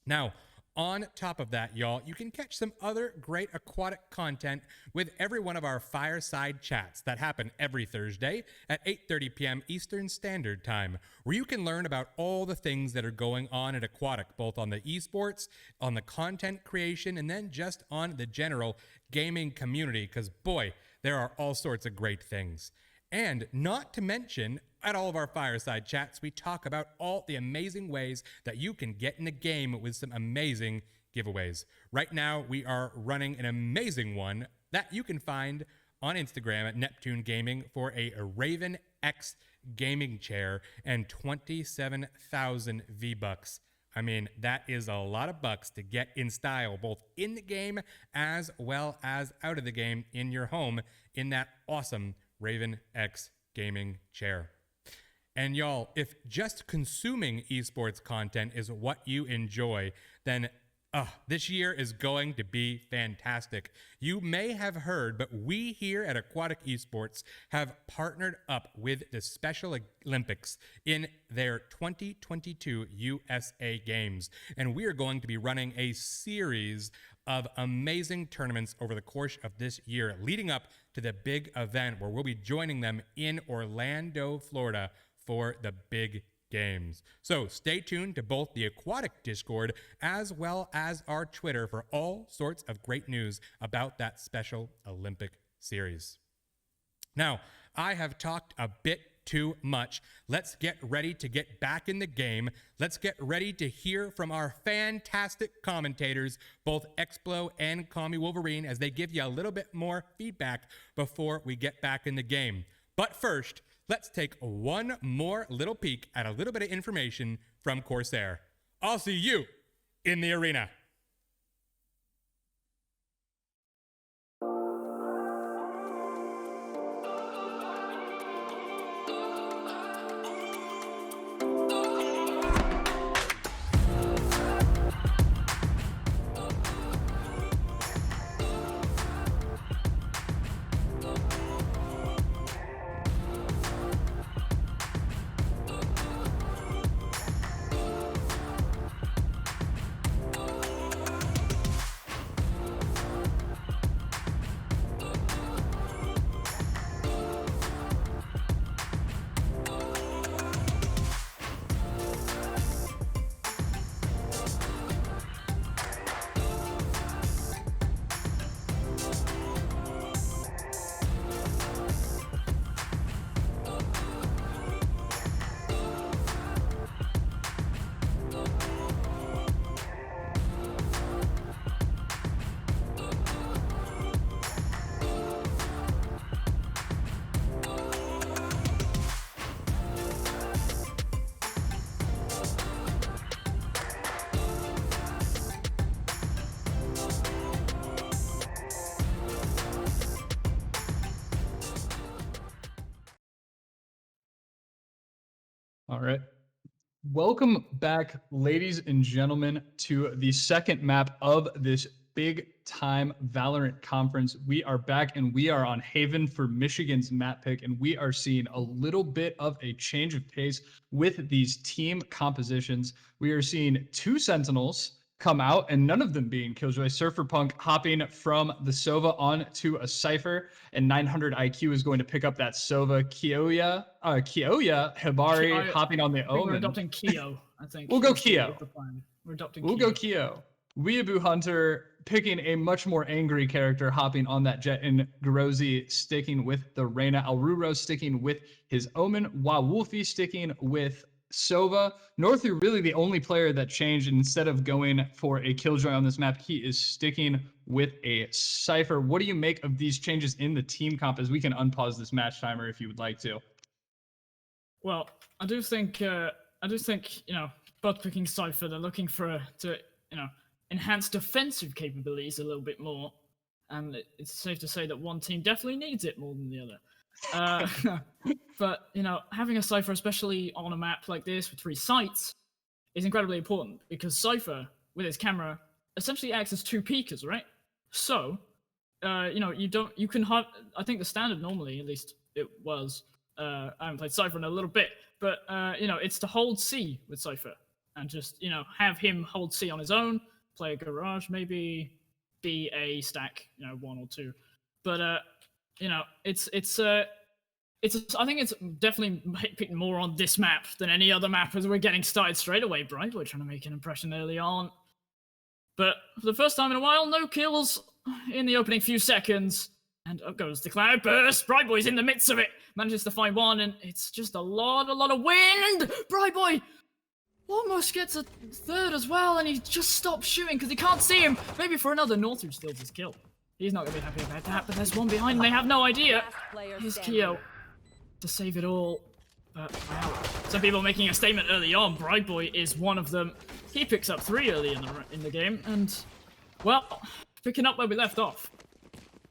Now, on top of that, y'all, you can catch some other great aquatic content with every one of our fireside chats that happen every Thursday at 8:30 p.m. Eastern Standard Time, where you can learn about all the things that are going on at Aquatic, both on the esports, on the content creation, and then just on the general gaming community, because boy, there are all sorts of great things. And not to mention, at all of our fireside chats, we talk about all the amazing ways that you can get in the game with some amazing giveaways. Right now, we are running an amazing one that you can find on Instagram at Neptjun Gaming for a Raven X gaming chair and 27,000 V-Bucks. I mean, that is a lot of bucks to get in style, both in the game as well as out of the game in your home in that awesome Raven X gaming chair. And y'all, if just consuming esports content is what you enjoy, then this year is going to be fantastic. You may have heard, but we here at Aquatik Esports have partnered up with the Special Olympics in their 2022 USA Games. And we are going to be running a series of amazing tournaments over the course of this year, leading up to the big event where we'll be joining them in Orlando, Florida for the big games. So stay tuned to both the Aquatic Discord as well as our Twitter for all sorts of great news about that Special Olympic series. Now, I have talked a bit too much. Let's get ready to get back in the game. Let's get ready to hear from our fantastic commentators, both Explo and Commie Wolverine, as they give you a little bit more feedback before we get back in the game. But first, let's take one more little peek at a little bit of information from CORSAIR. I'll see you in the arena. All right. Welcome back, ladies and gentlemen, to the second map of this big time Valorant conference. We are back and we are on Haven for Michigan's map pick, and we are seeing a little bit of a change of pace with these team compositions. We are seeing 2 Sentinels come out, and none of them being Killjoy. Surferpunk hopping from the Sova onto a Cypher, and 900 IQ is going to pick up that Sova. Kioya, Hibari hopping on the Omen. We're adopting Kyo, I think. We'll go Kyo. We're adopting We'll Kyo. go Kyo. Weeaboo Hunter picking a much more angry character, hopping on that Jet, and Grozy sticking with the Reyna. Alruro sticking with his Omen, while Wolfie sticking with Sova. Northu really the only player that changed, and instead of going for a Killjoy on this map, he is sticking with a Cypher. What do you make of these changes in the team comp, as we can unpause this match timer if you would like to? Well, I do think, both picking Cypher, they're looking to enhance defensive capabilities a little bit more, and it's safe to say that one team definitely needs it more than the other. But having a Cypher, especially on a map like this with 3 sites, is incredibly important, because Cypher with his camera essentially acts as 2 peekers, right? So you can have, I think the standard normally, at least it was, I haven't played Cypher in a little bit, but it's to hold C with Cypher, and just have him hold C on his own, play a garage, maybe be a stack 1 or 2, but I think it's definitely picking more on this map than any other map, as we're getting started straight away. Bright, we're trying to make an impression early on, but for the first time in a while, no kills in the opening few seconds, and up goes the cloud burst. Bright Boy's in the midst of it, manages to find one, and it's just a lot of wind. Bright Boy almost gets a 3rd as well, and he just stops shooting because he can't see him. Maybe for another, Northwestern steals his kill. He's not going to be happy about that, but there's one behind, and they have no idea. Here's Kyo to save it all. But wow, some people making a statement early on. Bright Boy is one of them. He picks up 3 early in the game, and well, picking up where we left off.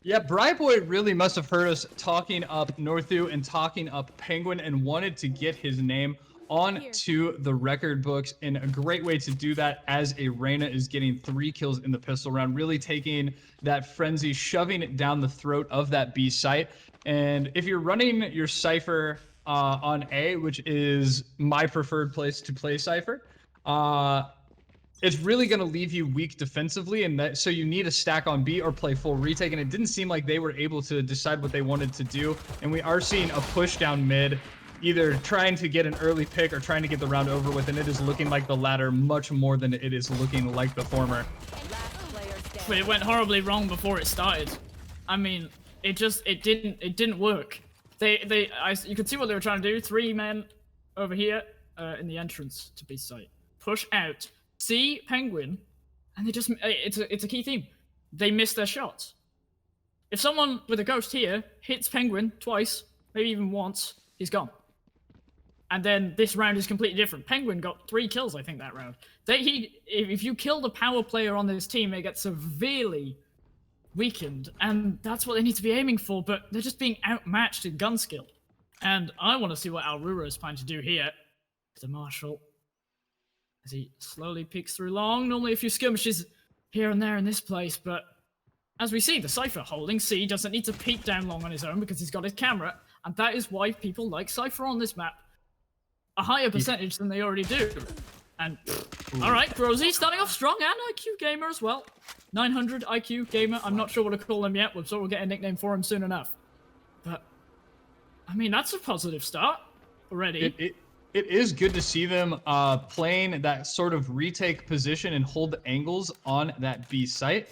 Yeah, Bright Boy really must have heard us talking up Northu and talking up Penguin, and wanted to get his name onto the record books, and a great way to do that, as a Reyna is getting 3 kills in the pistol round, really taking that frenzy, shoving it down the throat of that B site. And if you're running your Cypher on A, which is my preferred place to play Cypher, it's really going to leave you weak defensively, and so you need a stack on B or play full retake, and it didn't seem like they were able to decide what they wanted to do, and we are seeing a push down mid, either trying to get an early pick or trying to get the round over with, and it is looking like the latter much more than it is looking like the former. But it went horribly wrong before it started. I mean, it didn't work. You could see what they were trying to do. 3 men over here in the entrance to B site. Push out, see Penguin, and it's a key theme. They miss their shots. If someone with a ghost here hits Penguin twice, maybe even once, he's gone. And then this round is completely different. Penguin got 3 kills, I think, that round. If you kill the power player on this team, it gets severely weakened, and that's what they need to be aiming for, but they're just being outmatched in gun skill. And I want to see what Alruro is planning to do here. The Marshal, as he slowly peeks through long. Normally a few skirmishes here and there in this place, but as we see, the Cypher holding C doesn't need to peek down long on his own because he's got his camera, and that is why people like Cypher on this map. A higher percentage than they already do. And, alright, Grozy starting off strong, and IQ Gamer as well. 900 IQ Gamer, I'm not sure what to call him yet, so we'll get a nickname for him soon enough. But, I mean, that's a positive start already. It is good to see them playing that sort of retake position and hold angles on that B site.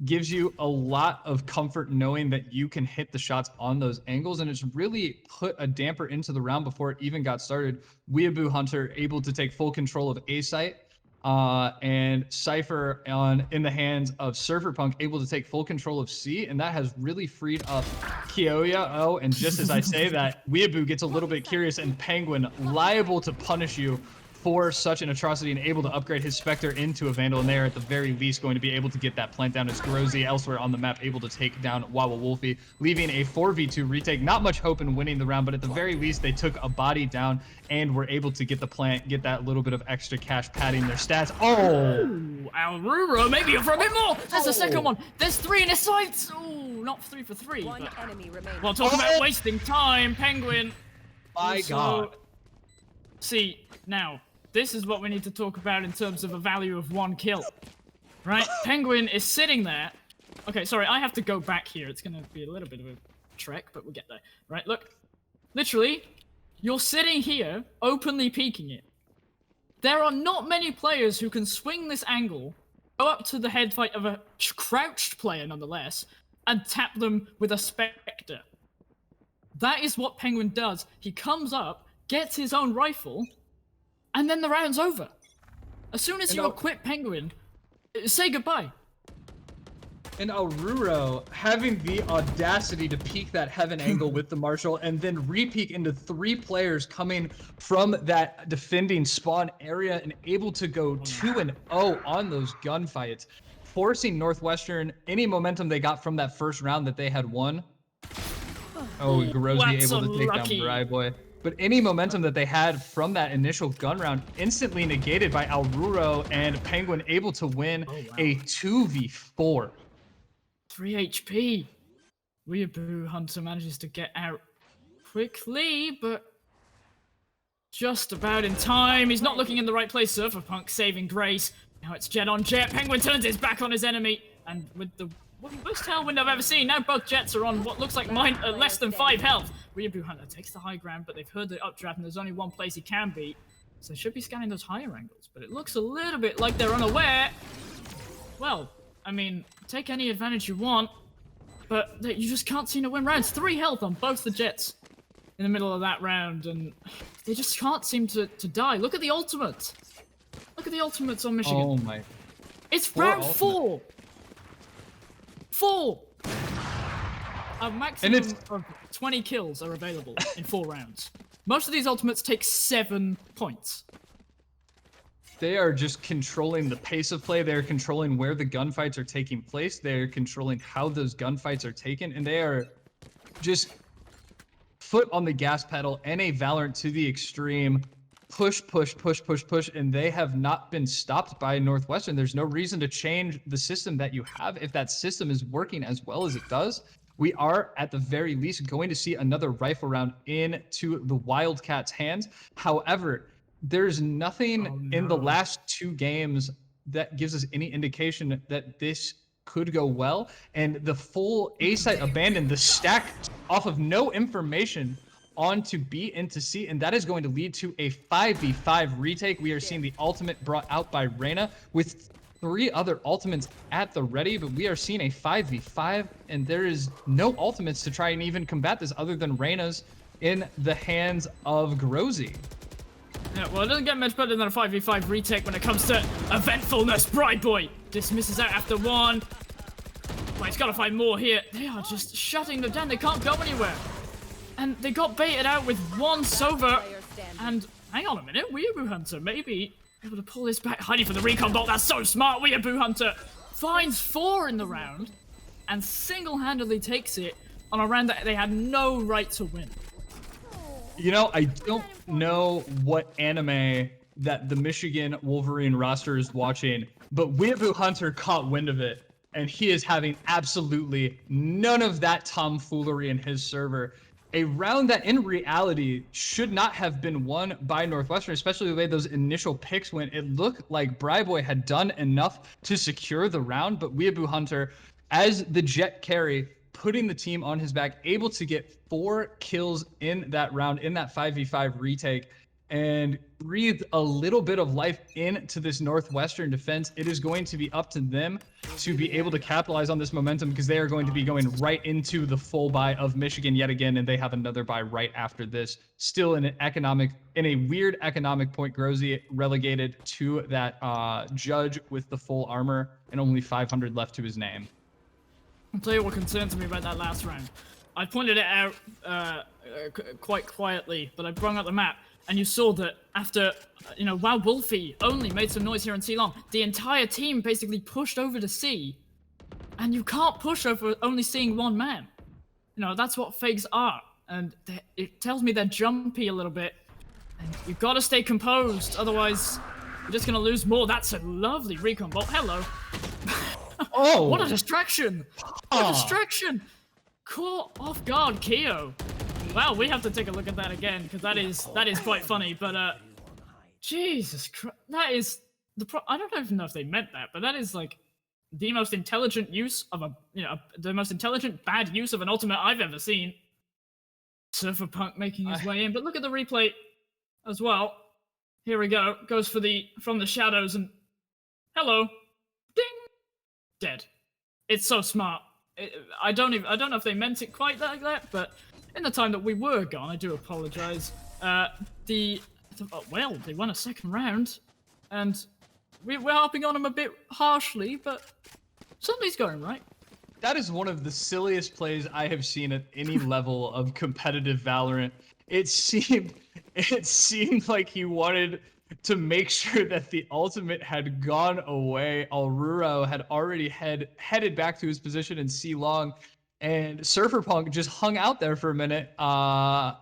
Gives you a lot of comfort knowing that you can hit the shots on those angles, and it's really put a damper into the round before it even got started. Weeaboo Hunter able to take full control of A site, and Cypher in the hands of Surferpunk able to take full control of C, and that has really freed up Kioya. Oh, and just as I say that, Weeaboo gets a little bit curious, and Penguin liable to punish you for such an atrocity and able to upgrade his Spectre into a Vandal, and they are at the very least going to be able to get that plant down as Grozy elsewhere on the map able to take down Wawa Wolfie, leaving a 4v2 retake. Not much hope in winning the round, but at the very least they took a body down and were able to get the plant, get that little bit of extra cash padding their stats. Oh! Ooh, Alruro, maybe for a bit more! There's the second one! There's 3 in his sights! Ooh, not 3 for 3, One but... enemy remaining. Well, talk about wasting time, Penguin! My God. See, now, this is what we need to talk about in terms of a value of 1 kill. Right? Penguin is sitting there. Okay, sorry, I have to go back here. It's gonna be a little bit of a trek, but we'll get there. Right, look. Literally, you're sitting here, openly peeking it. There are not many players who can swing this angle, go up to the head fight of a crouched player nonetheless, and tap them with a Spectre. That is what Penguin does. He comes up, gets his own rifle, and then the round's over. As soon as you equip Penguin, say goodbye. And Alruro having the audacity to peek that heaven angle with the Marshal and then re-peek into 3 players coming from that defending spawn area and able to go 2-0 on those gunfights, forcing Northwestern any momentum they got from that first round that they had won. Oh, Grozy able to take down Bryboy. But any momentum that they had from that initial gun round instantly negated by Alruro and Penguin able to win a 2v4. 3 HP. Weeaboo Hunter manages to get out quickly, but just about in time. He's not looking in the right place. Surferpunk saving grace. Now it's Jet on Jet. Penguin turns his back on his enemy, and with the most tailwind I've ever seen. Now both Jets are on what looks like less than 5 health. Weeaboo Hunter takes the high ground, but they've heard the updraft, and there's only one place he can be. So they should be scanning those higher angles, but it looks a little bit like they're unaware. Well, I mean, take any advantage you want, but you just can't seem to win rounds. 3 health on both the Jets in the middle of that round, and they just can't seem to die. Look at the ultimate. Look at the ultimates on Michigan. Oh my. It's round 4. 4! A maximum of 20 kills are available in 4 rounds. Most of these ultimates take 7 points. They are just controlling the pace of play. They're controlling where the gunfights are taking place. They're controlling how those gunfights are taken. And they are just foot on the gas pedal and a Valorant to the extreme. Push, push, push, push, push. And they have not been stopped by Northwestern. There's no reason to change the system that you have if that system is working as well as it does. We are, at the very least, going to see another rifle round into the Wildcats' hands. However, there's nothing in the last 2 games that gives us any indication that this could go well. And the full A site abandoned, the stack off of no information onto B into C, and that is going to lead to a 5v5 retake. We are seeing the ultimate brought out by Reyna with 3 other ultimates at the ready, but we are seeing a 5v5, and there is no ultimates to try and even combat this other than Reyna's in the hands of Grozy. Yeah, well, it doesn't get much better than a 5v5 retake when it comes to eventfulness. Brightboy dismisses out after 1. Well, he's got to find more here. They are just shutting them down. They can't go anywhere. And they got baited out with 1 Sova. And hang on a minute, Weeaboo Hunter maybe able to pull this back. Hiding from the recon bolt. That's so smart. Weeaboo Hunter finds 4 in the round and single-handedly takes it on a round that they had no right to win. You know, I don't know what anime that the Michigan Wolverine roster is watching, but Weeaboo Hunter caught wind of it, and he is having absolutely none of that tomfoolery in his server. A round that in reality should not have been won by Northwestern, especially the way those initial picks went. It looked like Bryboy had done enough to secure the round, but Weeaboo Hunter, as the jet carry, putting the team on his back, able to get 4 kills in that round, in that 5v5 retake, and breathed a little bit of life into this Northwestern defense. It is going to be up to them to be able to capitalize on this momentum, because they are going to be going right into the full buy of Michigan yet again, and they have another buy right after this. Still in a weird economic point, Grozy relegated to that judge with the full armor and only 500 left to his name. I'll tell you what concerns me about that last round. I pointed it out quite quietly, but I brought up the map. and you saw that after, while Wolfie only made some noise here in C long, the entire team basically pushed over to C, and you can't push over only seeing one man. That's what FaZe are, and it tells me they're jumpy a little bit, and you've got to stay composed, otherwise you're just going to lose more. That's a lovely recon bolt. Hello. Oh! What a distraction! What a distraction! Caught off guard, Keo. Wow, we have to take a look at that again, because that is quite funny, but Jesus Christ, that is I don't even know if they meant that, but that is like the most intelligent use of the most intelligent bad use of an ultimate I've ever seen. Surferpunk making his way in, but look at the replay as well. Here we go. Goes for from the shadows and hello, ding, dead. It's so smart. I don't know if they meant it quite like that, but in the time that we were gone, I do apologize. They won a second round, and we're harping on them a bit harshly, but something's going right. That is one of the silliest plays I have seen at any level of competitive Valorant. It seemed like he wanted to make sure that the ultimate had gone away. Alruro had already headed back to his position in C long, and Surferpunk just hung out there for a minute and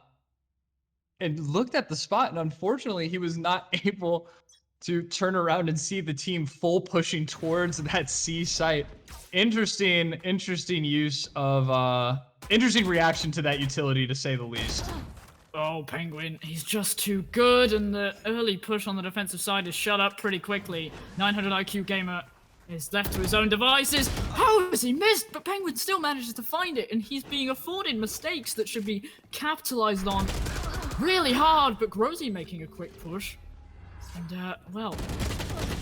looked at the spot, and unfortunately he was not able to turn around and see the team full pushing towards that C site. Interesting use of interesting reaction to that utility, to say the least. Oh, Penguin, he's just too good, and the early push on the defensive side is shut up pretty quickly. 900 IQ Gamer is left to his own devices. How has he missed? But Penguin still manages to find it, and he's being afforded mistakes that should be capitalized on really hard. But Grozy making a quick push. And, well,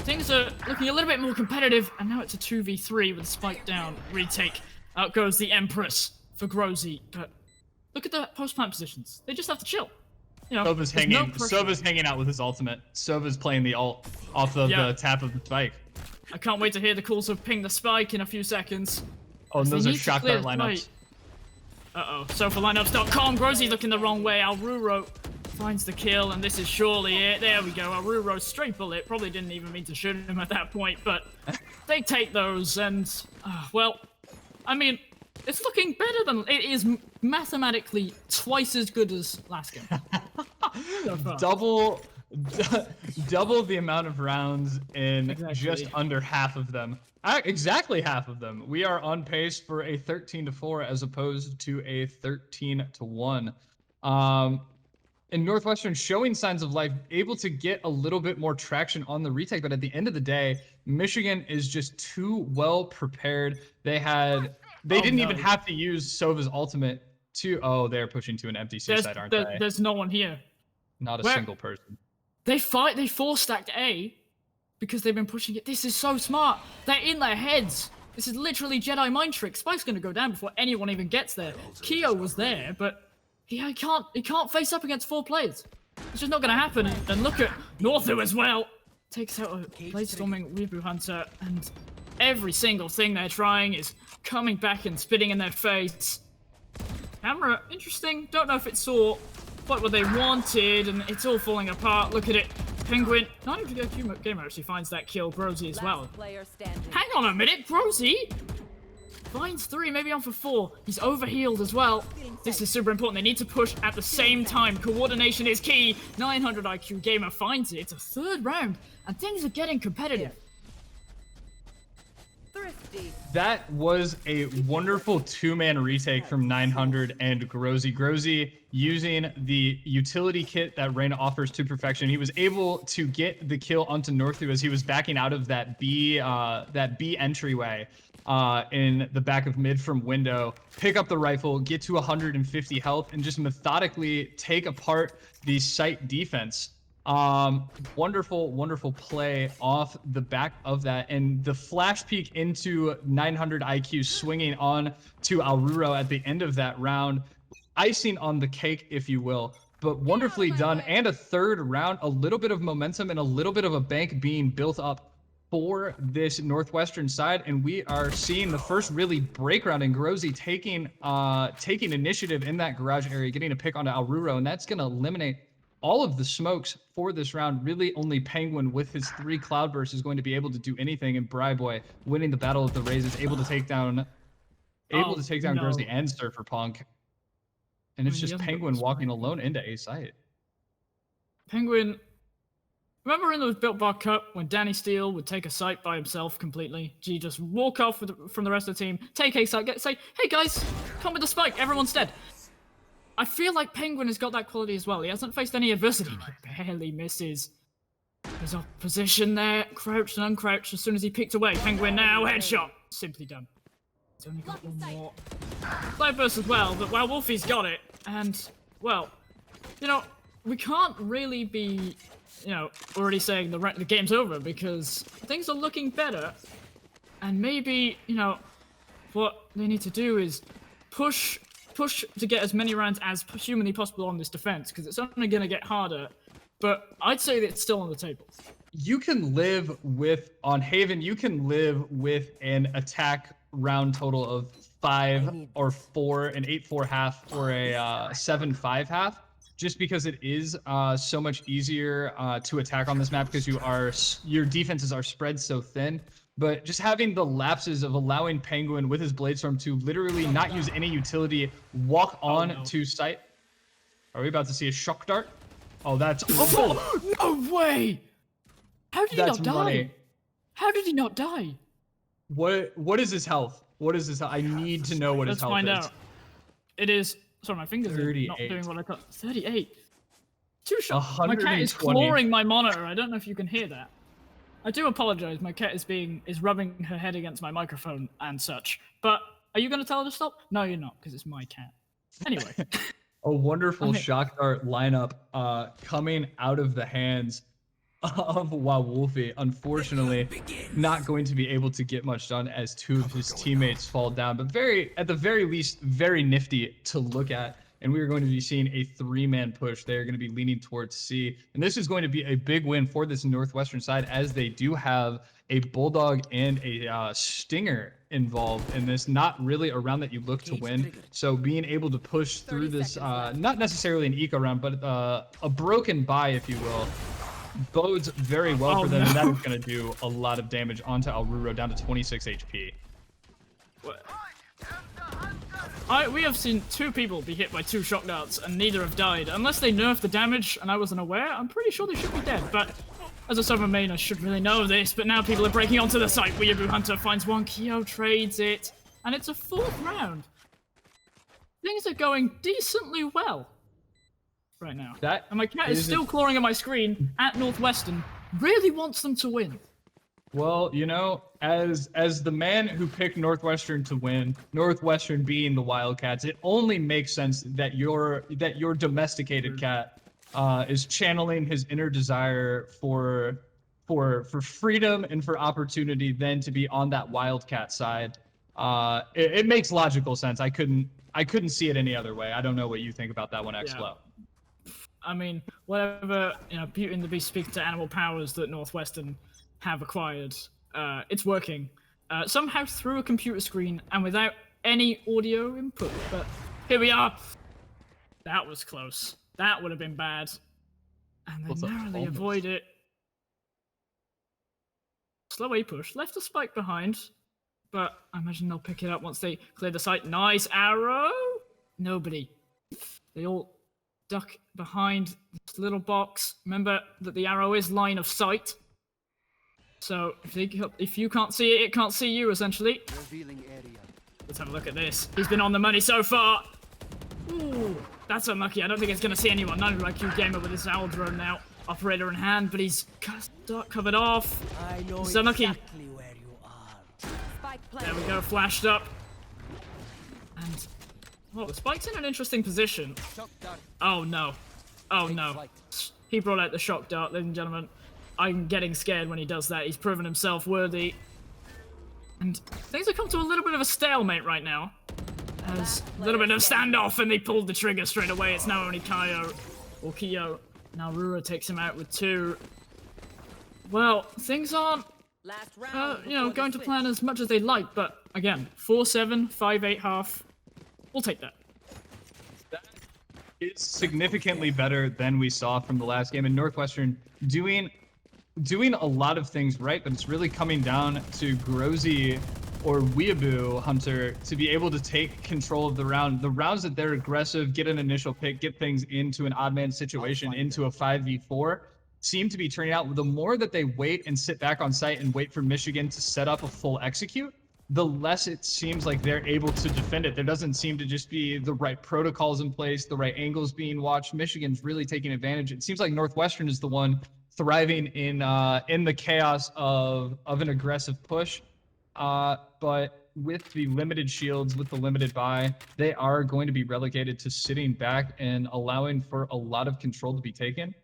things are looking a little bit more competitive, and now it's a 2v3 with a spike down retake. Out goes the Empress for Grozy, but look at the post-plant positions. They just have to chill. Sova's hanging out with his ultimate. Sova's playing the ult off of the tap of the spike. I can't wait to hear the calls of ping the spike in a few seconds. Oh, and those are shock dart lineups. Uh-oh. SofaLineups.com. Grozy looking the wrong way. Alruro finds the kill, and this is surely it. There we go. Alruro straight bullet. Probably didn't even mean to shoot him at that point, but they take those, and, well, I mean, it's looking better than... It is mathematically twice as good as last game. Double the amount of rounds in just under half of them. Exactly half of them. We are on pace for a 13-4 as opposed to a 13-1. And Northwestern showing signs of life, able to get a little bit more traction on the retake, but at the end of the day, Michigan is just too well prepared. They didn't even have to use Sova's ultimate to... Oh, they're pushing to an empty C side, aren't they? There's no one here. Not a single person. They 4-stacked A because they've been pushing it. This is so smart. They're in their heads. This is literally Jedi mind trick. Spike's gonna go down before anyone even gets there. Keo was there, but he can't face up against 4 players. It's just not gonna happen. And look at Northu as well. Takes out a Bladestorming Weebu Hunter, and every single thing they're trying is coming back and spitting in their face. Camera, interesting. Don't know if it saw quite what they wanted, and it's all falling apart. Look at it. Penguin, not even a gamer actually finds that kill. Grozy as well. Hang on a minute, Grozy finds 3, maybe on for 4. He's overhealed as well. This is super important. They need to push at the same time. Coordination is key. 900 IQ Gamer finds it. It's a 3rd round, and things are getting competitive. That was a wonderful 2-man retake from 900 and Grozy. Grozy using the utility kit that Reyna offers to perfection. He was able to get the kill onto Northu as he was backing out of that B entryway in the back of mid from window, pick up the rifle, get to 150 health, and just methodically take apart the site defense. Wonderful play off the back of that, and the flash peek into 900 IQ swinging on to Alruro at the end of that round, icing on the cake, if you will, but wonderfully done. And a 3rd round, a little bit of momentum and a little bit of a bank being built up for this Northwestern side, and we are seeing the first really break round, and Grozy taking initiative in that garage area, getting a pick onto Alruro, and that's going to eliminate all of the smokes for this round. Really only Penguin with his 3 Cloudbursts is going to be able to do anything, and Boy winning the battle of the Rays is able to take down no. Grizzy and Surfer Punk. And it's I mean, he just hasn't got Penguin the walking spike. alone into A site. Penguin. Remember in the Built Bar Cup when Danny Steele would take a site by himself completely? G just walk off from the rest of the team, take a site, say, hey guys, come with the spike, everyone's dead. I feel like Penguin has got that quality as well. He hasn't faced any adversity. He barely misses his opposition there, crouched and uncrouched as soon as he picked away. Penguin now, headshot. Simply done. He's only got one more. Cloudburst as well, but well, Wolfie's got it. And, well, you know, we can't really be, you know, already saying the game's over because things are looking better. And maybe, you know, what they need to do is push to get as many rounds as humanly possible on this defense because it's only going to get harder. But I'd say that it's still on the table. You can live with, on Haven, you can live with an attack round total of 5 or 4, an 8-4 half, or a 7-5 half, just because it is so much easier to attack on this map because your defenses are spread so thin. But just having the lapses of allowing Penguin with his Bladestorm to literally not use any utility, walk on to site. Are we about to see a shock dart? Oh, that's awful. No way! How did he That's not die? money. How did he not die? What is his health? What is his health? I need to know what his Let's health find is. out. It is. Sorry, my fingers are not 38. doing what I thought. 38. 2 shots. My cat is 120. clawing my monitor. I don't know if you can hear that. I do apologize. My cat is rubbing her head against my microphone and such. But are you going to tell her to stop? No, you're not, because it's my cat. Anyway. A wonderful shock dart lineup coming out of the hands of Wolfie. Unfortunately, not going to be able to get much done as 2 of his teammates fall down, but at the very least, very nifty to look at. And we are going to be seeing a 3-man push. They're going to be leaning towards C. And this is going to be a big win for this Northwestern side, as they do have a Bulldog and a Stinger involved in this. Not really a round that you look to win. So being able to push through this, not necessarily an eco round, but a broken buy, if you will, bodes very well for them. And that is going to do a lot of damage onto Alruro, down to 26 HP. We have seen 2 people be hit by 2 shock darts, and neither have died. Unless they nerfed the damage and I wasn't aware, I'm pretty sure they should be dead. But as a Southern main, I should really know this. But now people are breaking onto the site. Weeaboo Hunter finds one, Keo trades it, and it's a 4th round. Things are going decently well right now. And my cat is still clawing at my screen at Northwestern. Really wants them to win. Well, you know, as the man who picked Northwestern to win, Northwestern being the Wildcats, it only makes sense that your domesticated cat is channeling his inner desire for freedom and for opportunity, then to be on that Wildcat side. It makes logical sense. I couldn't see it any other way. I don't know what you think about that one, XFlow. I mean, whatever, you know, Beauty and the Beast speak to animal powers that Northwestern have acquired, it's working. Somehow through a computer screen and without any audio input, but here we are. That was close. That would have been bad. And they narrowly avoid it. Slow A push, left a spike behind, but I imagine they'll pick it up once they clear the site. Nice arrow! Nobody. They all duck behind this little box. Remember that the arrow is line of sight. So if you can't see it, it can't see you, essentially. Let's have a look at this. He's been on the money so far. Ooh, that's unlucky. I don't think it's going to see anyone. 900 IQ gamer with his owl drone now. Operator in hand, but he's covered off. He's unlucky. Exactly where you are. There we go, flashed up. And, well, the spike's in an interesting position. Oh no. Oh no. He brought out the shock dart, ladies and gentlemen. I'm getting scared when he does that. He's proven himself worthy. And things have come to a little bit of a stalemate right now. As a little bit of standoff, and they pulled the trigger straight away. It's now only Keo. Now Rura takes him out with 2. Well, things aren't, you know, going to plan as much as they'd like, but again, 4-7, 5-8 half. We'll take that. is significantly better than we saw from the last game. And Northwestern doing a lot of things right, but it's really coming down to Grozy or Weeaboo Hunter to be able to take control of the round. The rounds that they're aggressive, get an initial pick, get things into an odd man situation, into a 5v4, seem to be turning out. The more that they wait and sit back on site and wait for Michigan to set up a full execute, the less it seems like they're able to defend it. There doesn't seem to just be the right protocols in place, the right angles being watched. Michigan's really taking advantage. It seems like Northwestern is the one thriving in the chaos of an aggressive push. But with the limited shields, with the limited buy, they are going to be relegated to sitting back and allowing for a lot of control to be taken,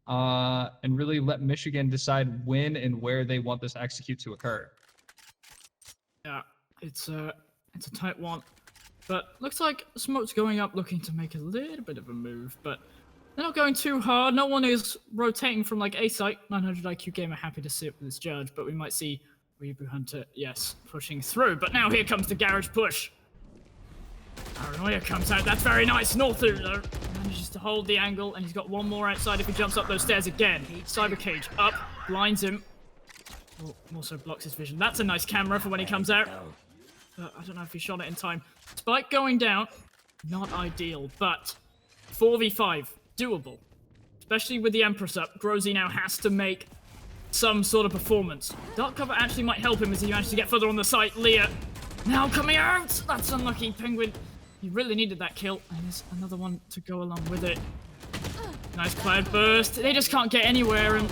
and really let Michigan decide when and where they want this execute to occur. Yeah, it's a tight one. But looks like Smoke's going up looking to make a little bit of a move, but they're not going too hard. No one is rotating from like A site. 900 IQ gamer happy to sit with his judge, but we might see Weeaboo Hunter, yes, pushing through. But now here comes the garage push. Paranoia comes out. That's very nice. Northu, though, manages to hold the angle, and he's got one more outside if he jumps up those stairs again. Cyber Cage up, blinds him. Oh, also blocks his vision. That's a nice camera for when he comes out. I don't know if he shot it in time. Spike going down, not ideal, but 4v5, doable. Especially with the Empress up, Grozy now has to make some sort of performance. Dark cover actually might help him as he manages to get further on the site. Leah now coming out! That's unlucky, Penguin. He really needed that kill, and there's another one to go along with it. Nice cloud burst. They just can't get anywhere, and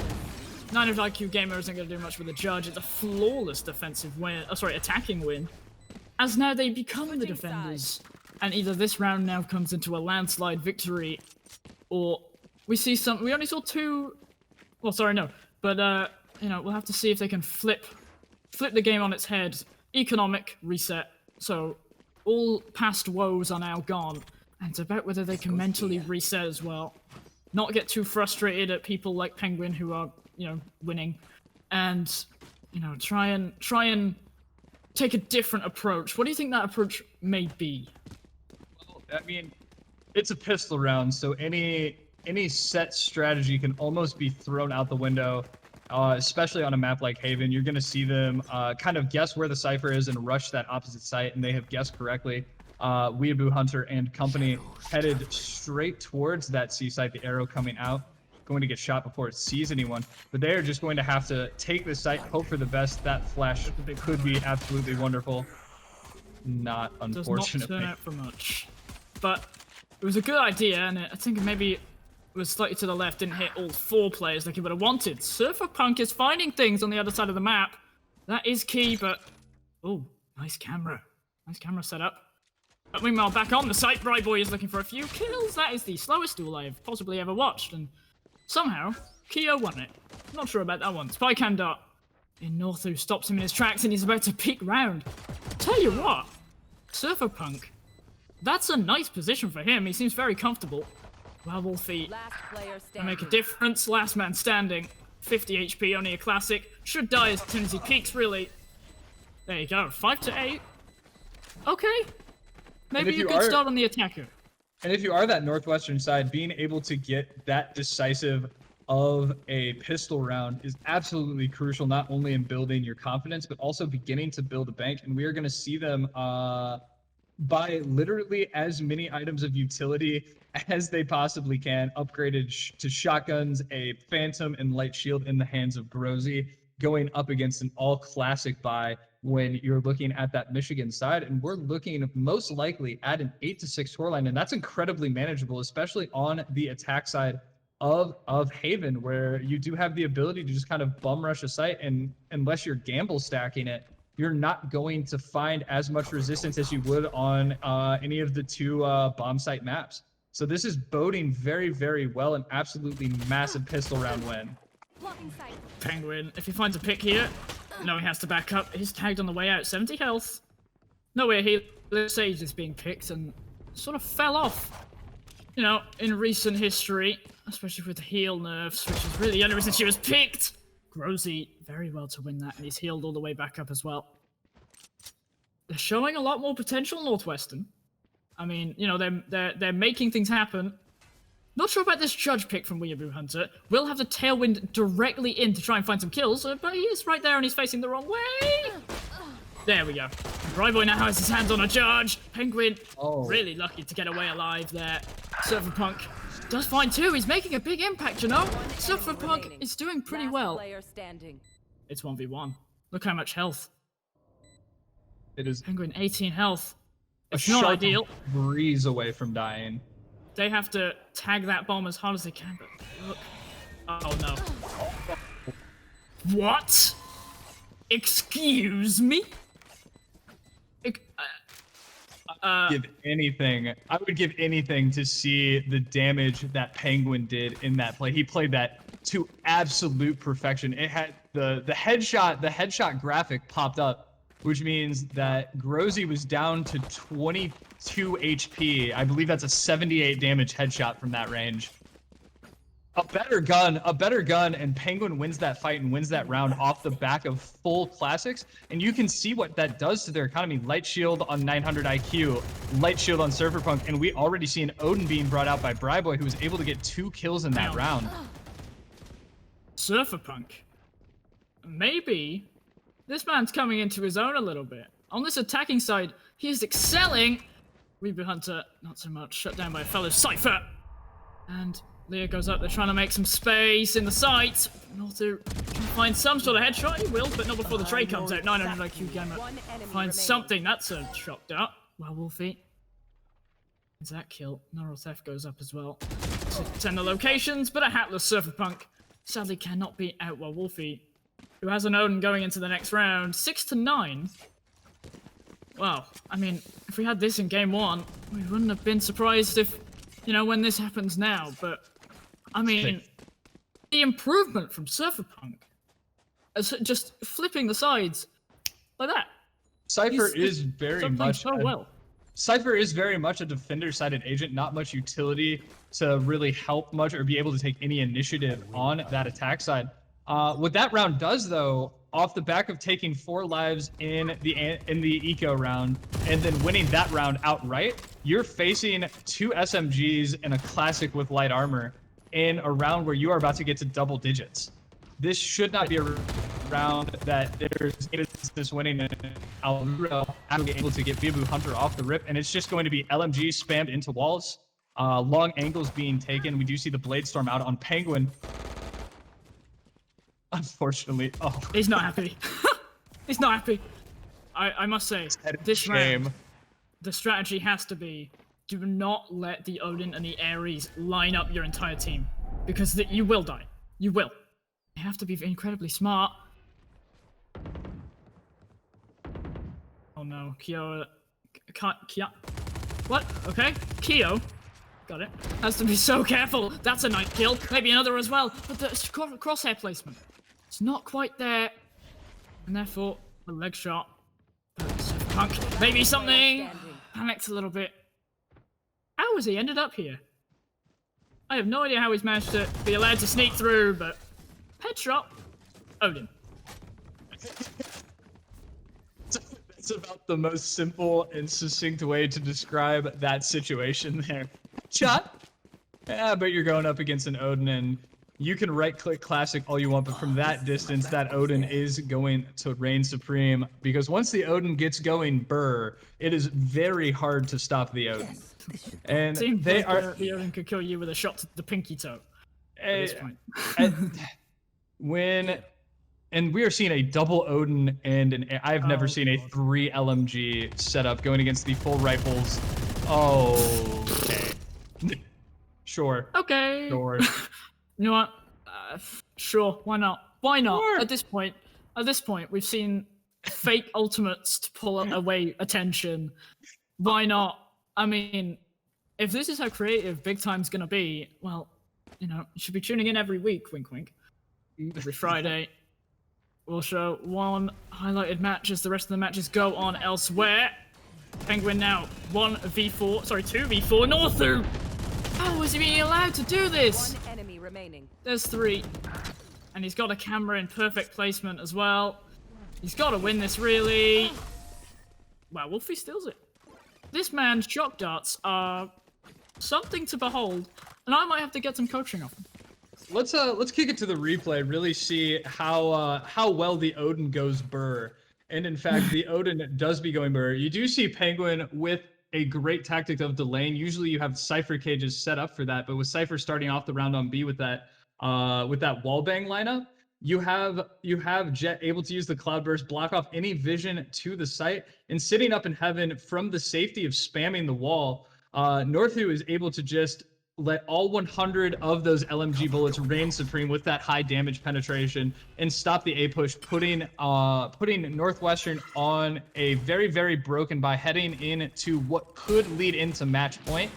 900 IQ gamer isn't going to do much with the judge. It's a flawless defensive win. Oh, sorry, attacking win. As now they become the defenders. And either this round now comes into a landslide victory, or we see some. We only saw two. Well, sorry, no. But you know, we'll have to see if they can flip the game on its head. Economic reset. So all past woes are now gone, and it's about whether they can mentally reset as well. Not get too frustrated at people like Penguin who are, you know, winning, and you know, try and take a different approach. What do you think that approach may be? Well, I mean, it's a pistol round, so any set strategy can almost be thrown out the window, especially on a map like Haven. You're going to see them kind of guess where the Cypher is and rush that opposite site, and they have guessed correctly. Weeaboo Hunter and company headed straight towards that C site, the arrow coming out, going to get shot before it sees anyone. But they are just going to have to take the site, hope for the best. That flash could be absolutely wonderful. Not unfortunately. Does not turn out for much. But it was a good idea, and I think maybe it was slightly to the left, didn't hit all four players like he would have wanted. Surferpunk is finding things on the other side of the map. That is key, but... Oh, nice camera. Nice camera setup. But meanwhile, back on the site, Bright Boy is looking for a few kills. That is the slowest duel I've possibly ever watched, and somehow, Keo won it. Not sure about that one. Spy cam dart in Northu stops him in his tracks, and he's about to peek round. Tell you what, Surferpunk, that's a nice position for him. He seems very comfortable. Wow, Wolfie, Last player to standing. make a difference. Last man standing. 50 HP, only a classic. Should die as soon as he peeks, really. There you go, 5 to 8. Okay. Maybe a good start on the attacker. And if you are that Northwestern side, being able to get that decisive of a pistol round is absolutely crucial, not only in building your confidence, but also beginning to build a bank. And we are going to see them buy literally as many items of utility as they possibly can, upgraded to shotguns, a Phantom and Light Shield in the hands of Grozy, going up against an all-classic buy when you're looking at that Michigan side. And we're looking most likely at an 8-6 scoreline, and that's incredibly manageable, especially on the attack side of Haven, where you do have the ability to just kind of bum rush a site, and unless you're gamble stacking it, you're not going to find as much resistance as you would on any of the two bomb site maps. So this is boding very, very well, an absolutely massive pistol round win. Penguin, if he finds a pick here, no, he has to back up. He's tagged on the way out, 70 health. Nowhere he, Sage is being picked and sort of fell off. You know, in recent history, especially with the heal nerfs, which is really the only reason she was picked. Grozy, very well to win that, and he's healed all the way back up as well. They're showing a lot more potential, Northwestern. I mean, you know, they're making things happen. Not sure about this judge pick from Weeaboo Hunter. Will have the tailwind directly in to try and find some kills, but he is right there and he's facing the wrong way. There we go. Boy now has his hands on a judge. Penguin, really lucky to get away alive there. Surferpunk does fine too. He's making a big impact, you know? Surferpunk is doing pretty well. It's 1v1. Look how much health. It is Penguin, 18 health. a It's not sharp ideal. breeze away from dying. They have to tag that bomb as hard as they can, but look. Oh no. What? Excuse me? Give anything. I would give anything to see the damage that Penguin did in that play. He played that to absolute perfection. It had the headshot graphic popped up, which means that Grozzy was down to 22 HP. I believe that's a 78 damage headshot from that range. A better gun, and Penguin wins that fight and wins that round off the back of full classics. And you can see what that does to their economy. Light Shield on 900 IQ, Light Shield on Surferpunk, and we already see an Odin being brought out by Boy, who was able to get 2 kills in that round. Surferpunk. Maybe this man's coming into his own a little bit. On this attacking side, he is excelling. Weeaboo Hunter, not so much. Shut down by a fellow Cypher. And Leah goes up there trying to make some space in the site. Northu can find some sort of headshot. He will, but not before the trade comes out. 900 IQ Gamma. Find something. That's a shot dart. Wow, Wolfie. Is that kill? Neural Theft goes up as well. So 10 the locations, but a hatless Surferpunk sadly cannot be out while Wolfie, who has an Odin going into the next round. 6-9. Well, I mean, if we had this in game 1, we wouldn't have been surprised if, you know, when this happens now, but I mean, the improvement from Surferpunk, just flipping the sides like that. Cypher is very much Cypher is very much a defender-sided agent, not much utility to really help much or be able to take any initiative on that attack side. What that round does, though, off the back of taking 4 lives in the eco round and then winning that round outright, you're facing 2 SMGs and a classic with light armor in a round where you are about to get to double digits. This should not be a round that there's this winning and Alvaro being able to get Weeaboo Hunter off the rip, and it's just going to be LMG spammed into walls, long angles being taken. We do see the Blade Storm out on Penguin. Unfortunately, he's not happy. He's not happy. I must say, this round, the strategy has to be, do not let the Odin and the Ares line up your entire team, because you will die. You will. You have to be incredibly smart. Oh no, Kyo can't. What? Okay, Kyo. Got it. Has to be so careful. That's a nice kill. Maybe another as well. But the crosshair placement, it's not quite there, and therefore a leg shot. Punk, maybe something. Panicked a little bit. How has he ended up here? I have no idea how he's managed to be allowed to sneak through, but headshot, Odin. That's about the most simple and succinct way to describe that situation there. Shot. Yeah, but you're going up against an Odin, and you can right-click classic all you want, but from that distance, that Odin is going to reign supreme, because once the Odin gets going, it is very hard to stop the Odin. And they are. The Odin could kill you with a shot to the pinky toe. At this point. And we are seeing a double Odin and I've never seen a 3 LMG setup going against the full rifles. Okay. Sure. Okay. Sure. You know what? Sure. Why not? Why not? Sure. At this point, we've seen fake ultimates to pull away attention. Why not? I mean, if this is how creative BigTime's gonna be, well, you know, you should be tuning in every week, wink wink. Every Friday, we'll show 1 highlighted match as the rest of the matches go on elsewhere. Penguin now 2v4, Northu! How is he being allowed to do this? 1 enemy remaining. There's 3. And he's got a camera in perfect placement as well. He's got to win this, really. Wow, Wolfie steals it. This man's shock darts are something to behold. and I might have to get some coaching off him. Let's kick it to the replay. Really see how well the Odin goes burr. And in fact, the Odin does be going burr. You do see Penguin with a great tactic of delaying. Usually you have Cypher cages set up for that, but with Cypher starting off the round on B with that wallbang lineup, you have Jet able to use the Cloudburst, block off any vision to the site, and sitting up in heaven from the safety of spamming the wall, Northu is able to just let all 100 of those LMG bullets reign supreme with that high damage penetration and stop the A push, putting Northwestern on a very, very broken by heading into what could lead into match point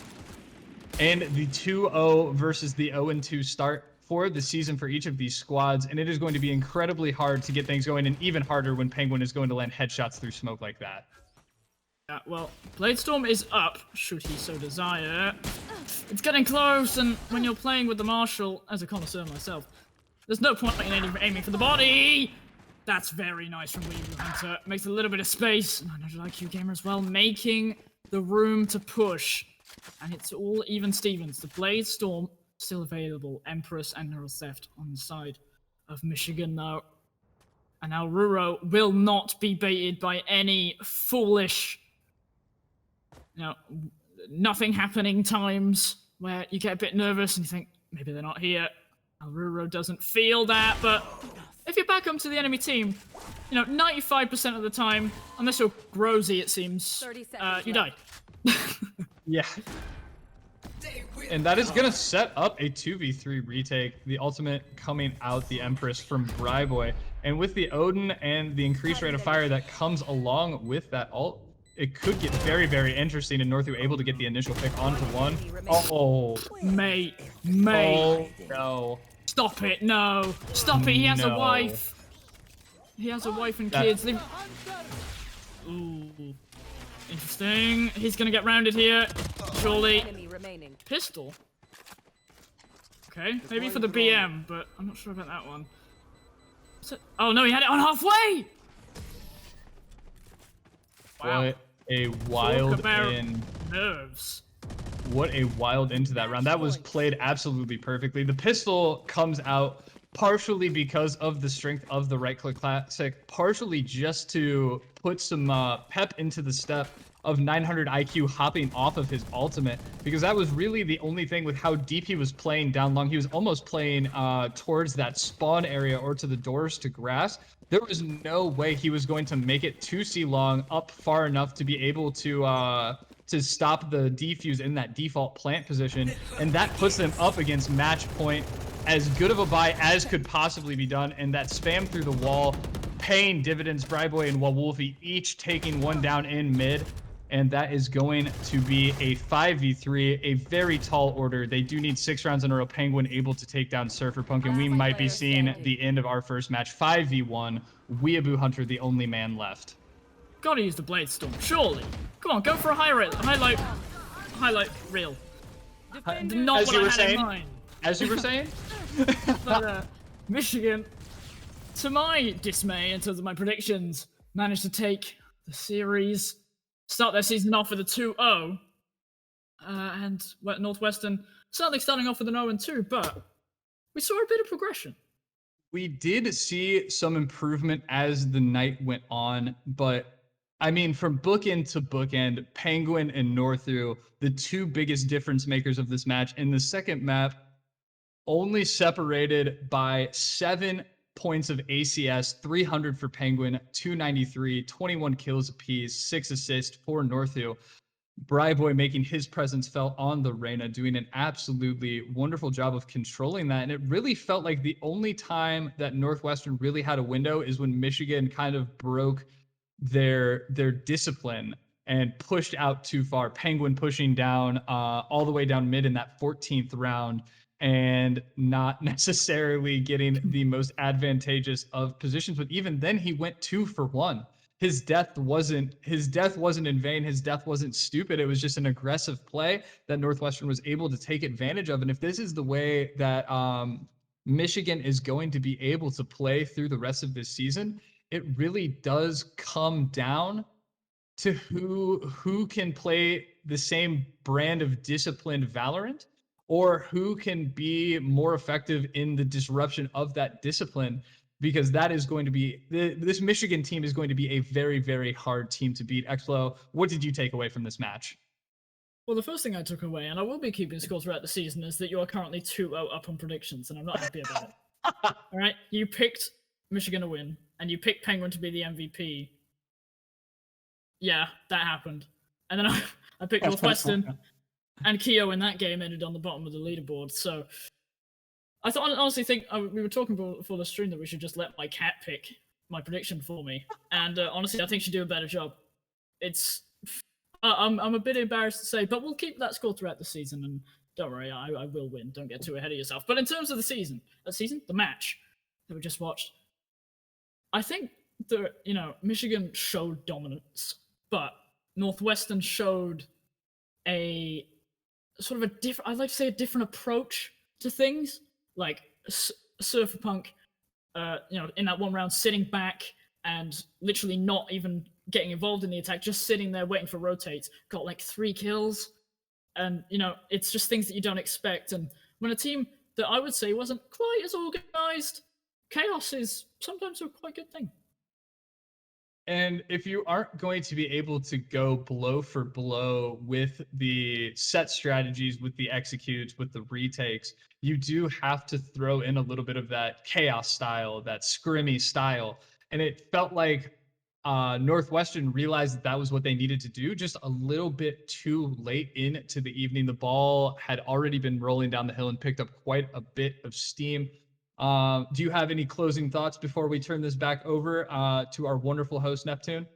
and the 2-0 versus the 0-2 start for the season for each of these squads. And it is going to be incredibly hard to get things going, and even harder when Penguin is going to land headshots through smoke like that. Well, Bladestorm is up, should he so desire. It's getting close, and when you're playing with the Marshal, as a connoisseur myself, there's no point in aiming for the body! That's very nice from Weeble Hunter. Makes a little bit of space. 900 IQ gamer as well, making the room to push. And it's all even Stevens. The Bladestorm still available. Empress and Neural Theft on the side of Michigan now. And now Ruro will not be baited by any foolish, nothing happening times where you get a bit nervous and you think, maybe they're not here. Ruro doesn't feel that, but if you back up to the enemy team, 95% of the time, unless you're Grosy, it seems, you die. Yeah. And that is going to set up a 2v3 retake. The ultimate coming out the Empress from Bryboy. And with the Odin and the increased rate of fire that comes along with that ult, it could get very, very interesting, and Northu able to get the initial pick onto one. Oh. Mate. Oh, no. Stop it, no. Stop it, he has a wife. He has a wife and kids. Ooh. Interesting. He's gonna get rounded here. Surely. Pistol? Okay, maybe for the BM, but I'm not sure about that one. Oh no, he had it on halfway! Wow. What a wild nerves. What a wild into that round. That was played absolutely perfectly. The pistol comes out partially because of the strength of the right-click classic, partially just to put some pep into the step of 900 IQ hopping off of his ultimate, because that was really the only thing with how deep he was playing down long. He was almost playing towards that spawn area or to the doors to grass. There was no way he was going to make it to C long up far enough to be able to stop the defuse in that default plant position, and that puts them up against match point. As good of a buy as could possibly be done, and that spam through the wall, paying dividends. Bryboy and Wawolfie each taking one down in mid, and that is going to be a 5v3, a very tall order. They do need 6 rounds in a row. Penguin able to take down Surferpunk, and we might be seeing the end of our first match. 5v1, Weeaboo Hunter, the only man left. Gotta use the Bladestorm, surely. Come on, go for a highlight reel. Not As what you I were had saying? in mind. As you were saying? But Michigan, to my dismay in terms of my predictions, managed to take the series, start their season off with a 2-0, and Northwestern certainly starting off with an 0-2, but we saw a bit of progression. We did see some improvement as the night went on, but I mean, from bookend to bookend, Penguin and Northu, the two biggest difference makers of this match. In the second map, only separated by 7 points of ACS, 300 for Penguin, 293, 21 kills apiece, 6 assists for Northu. Bryboy making his presence felt on the Reyna, doing an absolutely wonderful job of controlling that. And it really felt like the only time that Northwestern really had a window is when Michigan kind of broke their discipline and pushed out too far. Penguin pushing down all the way down mid in that 14th round, and not necessarily getting the most advantageous of positions. But even then, he went 2 for 1. His death wasn't in vain. His death wasn't stupid. It was just an aggressive play that Northwestern was able to take advantage of. And if this is the way that Michigan is going to be able to play through the rest of this season, it really does come down to who can play the same brand of disciplined Valorant, or who can be more effective in the disruption of that discipline, because that is going to be this Michigan team is going to be a very, very hard team to beat. Explo, what did you take away from this match? Well, the first thing I took away, and I will be keeping score throughout the season, is that you are currently 2-0 up on predictions, and I'm not happy about it. All right, you picked Michigan to win, and you picked Penguin to be the MVP. Yeah, that happened. And then I picked Northwestern, and Keo in that game ended on the bottom of the leaderboard. So I honestly think we were talking before the stream that we should just let my cat pick my prediction for me. And honestly, I think she'd do a better job. I'm a bit embarrassed to say, but we'll keep that score throughout the season. And don't worry, I will win. Don't get too ahead of yourself. But in terms of the match that we just watched, I think that Michigan showed dominance, but Northwestern showed a sort of a different, I'd like to say, a different approach to things. Like Surfer Punk, in that one round, sitting back and literally not even getting involved in the attack, just sitting there waiting for rotates, got like 3 kills. And, it's just things that you don't expect. And when a team that I would say wasn't quite as organized, chaos is sometimes a quite good thing. And if you aren't going to be able to go blow for blow with the set strategies, with the executes, with the retakes, you do have to throw in a little bit of that chaos style, that scrimmy style. And it felt like Northwestern realized that was what they needed to do just a little bit too late into the evening. The ball had already been rolling down the hill and picked up quite a bit of steam. Do you have any closing thoughts before we turn this back over to our wonderful host, Neptune?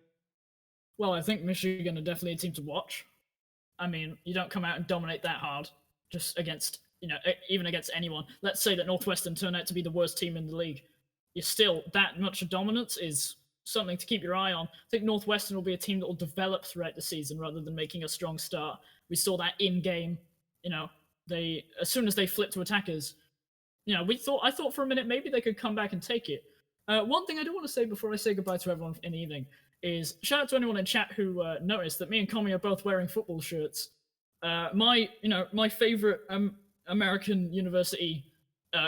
Well, I think Michigan are definitely a team to watch. I mean, you don't come out and dominate that hard just against, even against anyone. Let's say that Northwestern turn out to be the worst team in the league. You're still, that much of dominance is something to keep your eye on. I think Northwestern will be a team that will develop throughout the season rather than making a strong start. We saw that in game. They, as soon as they flipped to attackers, I thought for a minute maybe they could come back and take it. One thing I do want to say before I say goodbye to everyone in the evening is shout out to anyone in chat who noticed that me and Commie are both wearing football shirts. My favorite American university,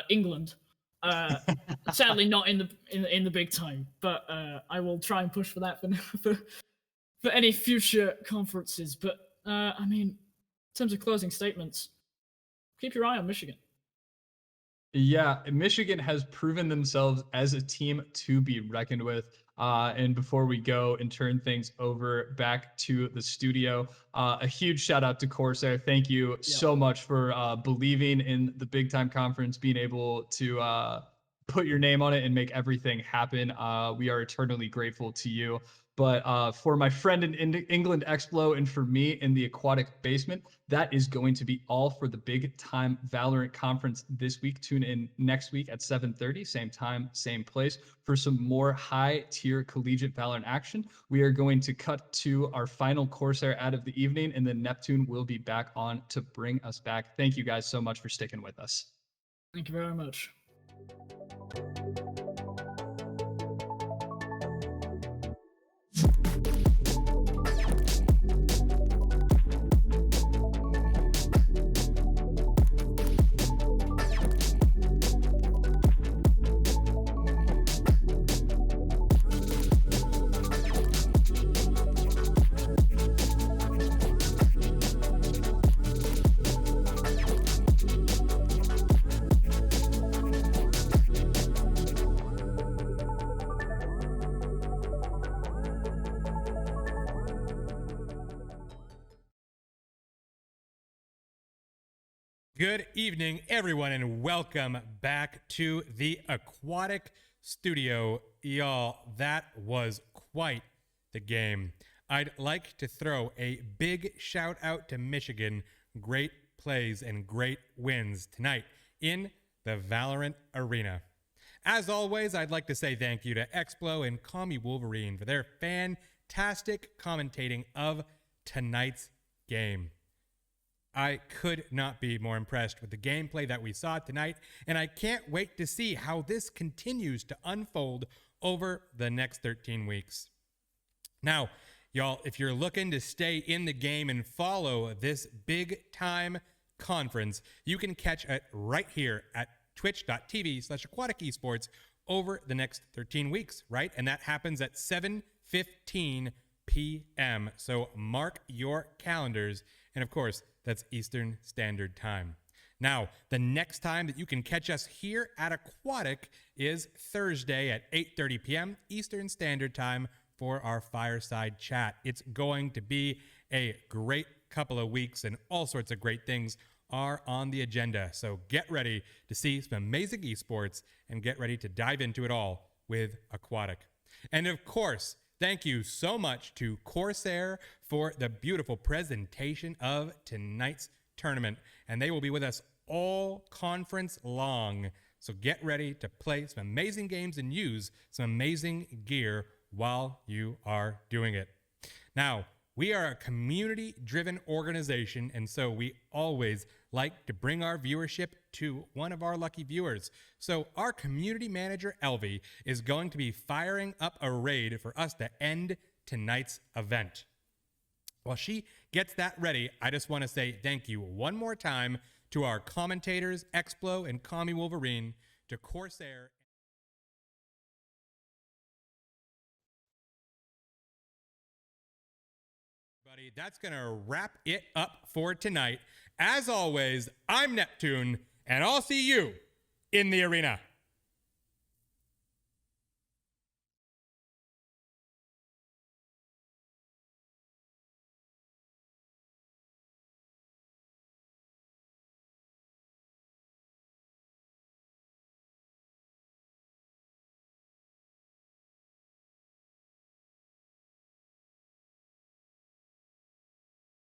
England, sadly not in the big time, but I will try and push for that for any future conferences. But I mean, in terms of closing statements, keep your eye on Michigan. Yeah, Michigan has proven themselves as a team to be reckoned with. And before we go and turn things over back to the studio, a huge shout out to CORSAIR. Thank you so much for believing in the Big Time Conference, being able to put your name on it and make everything happen. We are eternally grateful to you. But for my friend in England Explo and for me in the Aquatik Basement, that is going to be all for the Big Time Valorant Conference this week. Tune in next week at 7:30, same time, same place, for some more high-tier collegiate Valorant action. We are going to cut to our final CORSAIR ad of the evening, and then Neptune will be back on to bring us back. Thank you guys so much for sticking with us. Thank you very much. Good evening, everyone, and welcome back to the Aquatik Studio. Y'all, that was quite the game. I'd like to throw a big shout out to Michigan. Great plays and great wins tonight in the Valorant arena. As always, I'd like to say thank you to Explo and Commie Wolverine for their fantastic commentating of tonight's game. I could not be more impressed with the gameplay that we saw tonight, and I can't wait to see how this continues to unfold over the next 13 weeks. Now, y'all, if you're looking to stay in the game and follow this big time conference, you can catch it right here at twitch.tv/Aquatik Esports over the next 13 weeks, right? And that happens at 7:15 p.m. So mark your calendars. And of course, that's Eastern Standard Time. Now, the next time that you can catch us here at Aquatik is Thursday at 8:30 p.m. Eastern Standard Time for our fireside chat. It's going to be a great couple of weeks, and all sorts of great things are on the agenda. So get ready to see some amazing esports and get ready to dive into it all with Aquatik. And of course, thank you so much to CORSAIR for the beautiful presentation of tonight's tournament. And they will be with us all conference long. So get ready to play some amazing games and use some amazing gear while you are doing it. Now, we are a community-driven organization, and so we always like to bring our viewership to one of our lucky viewers. So our community manager, Elvie, is going to be firing up a raid for us to end tonight's event. While she gets that ready, I just want to say thank you one more time to our commentators, Explo and Kami Wolverine, to CORSAIR. Buddy, that's going to wrap it up for tonight. As always, I'm Neptune, and I'll see you in the arena.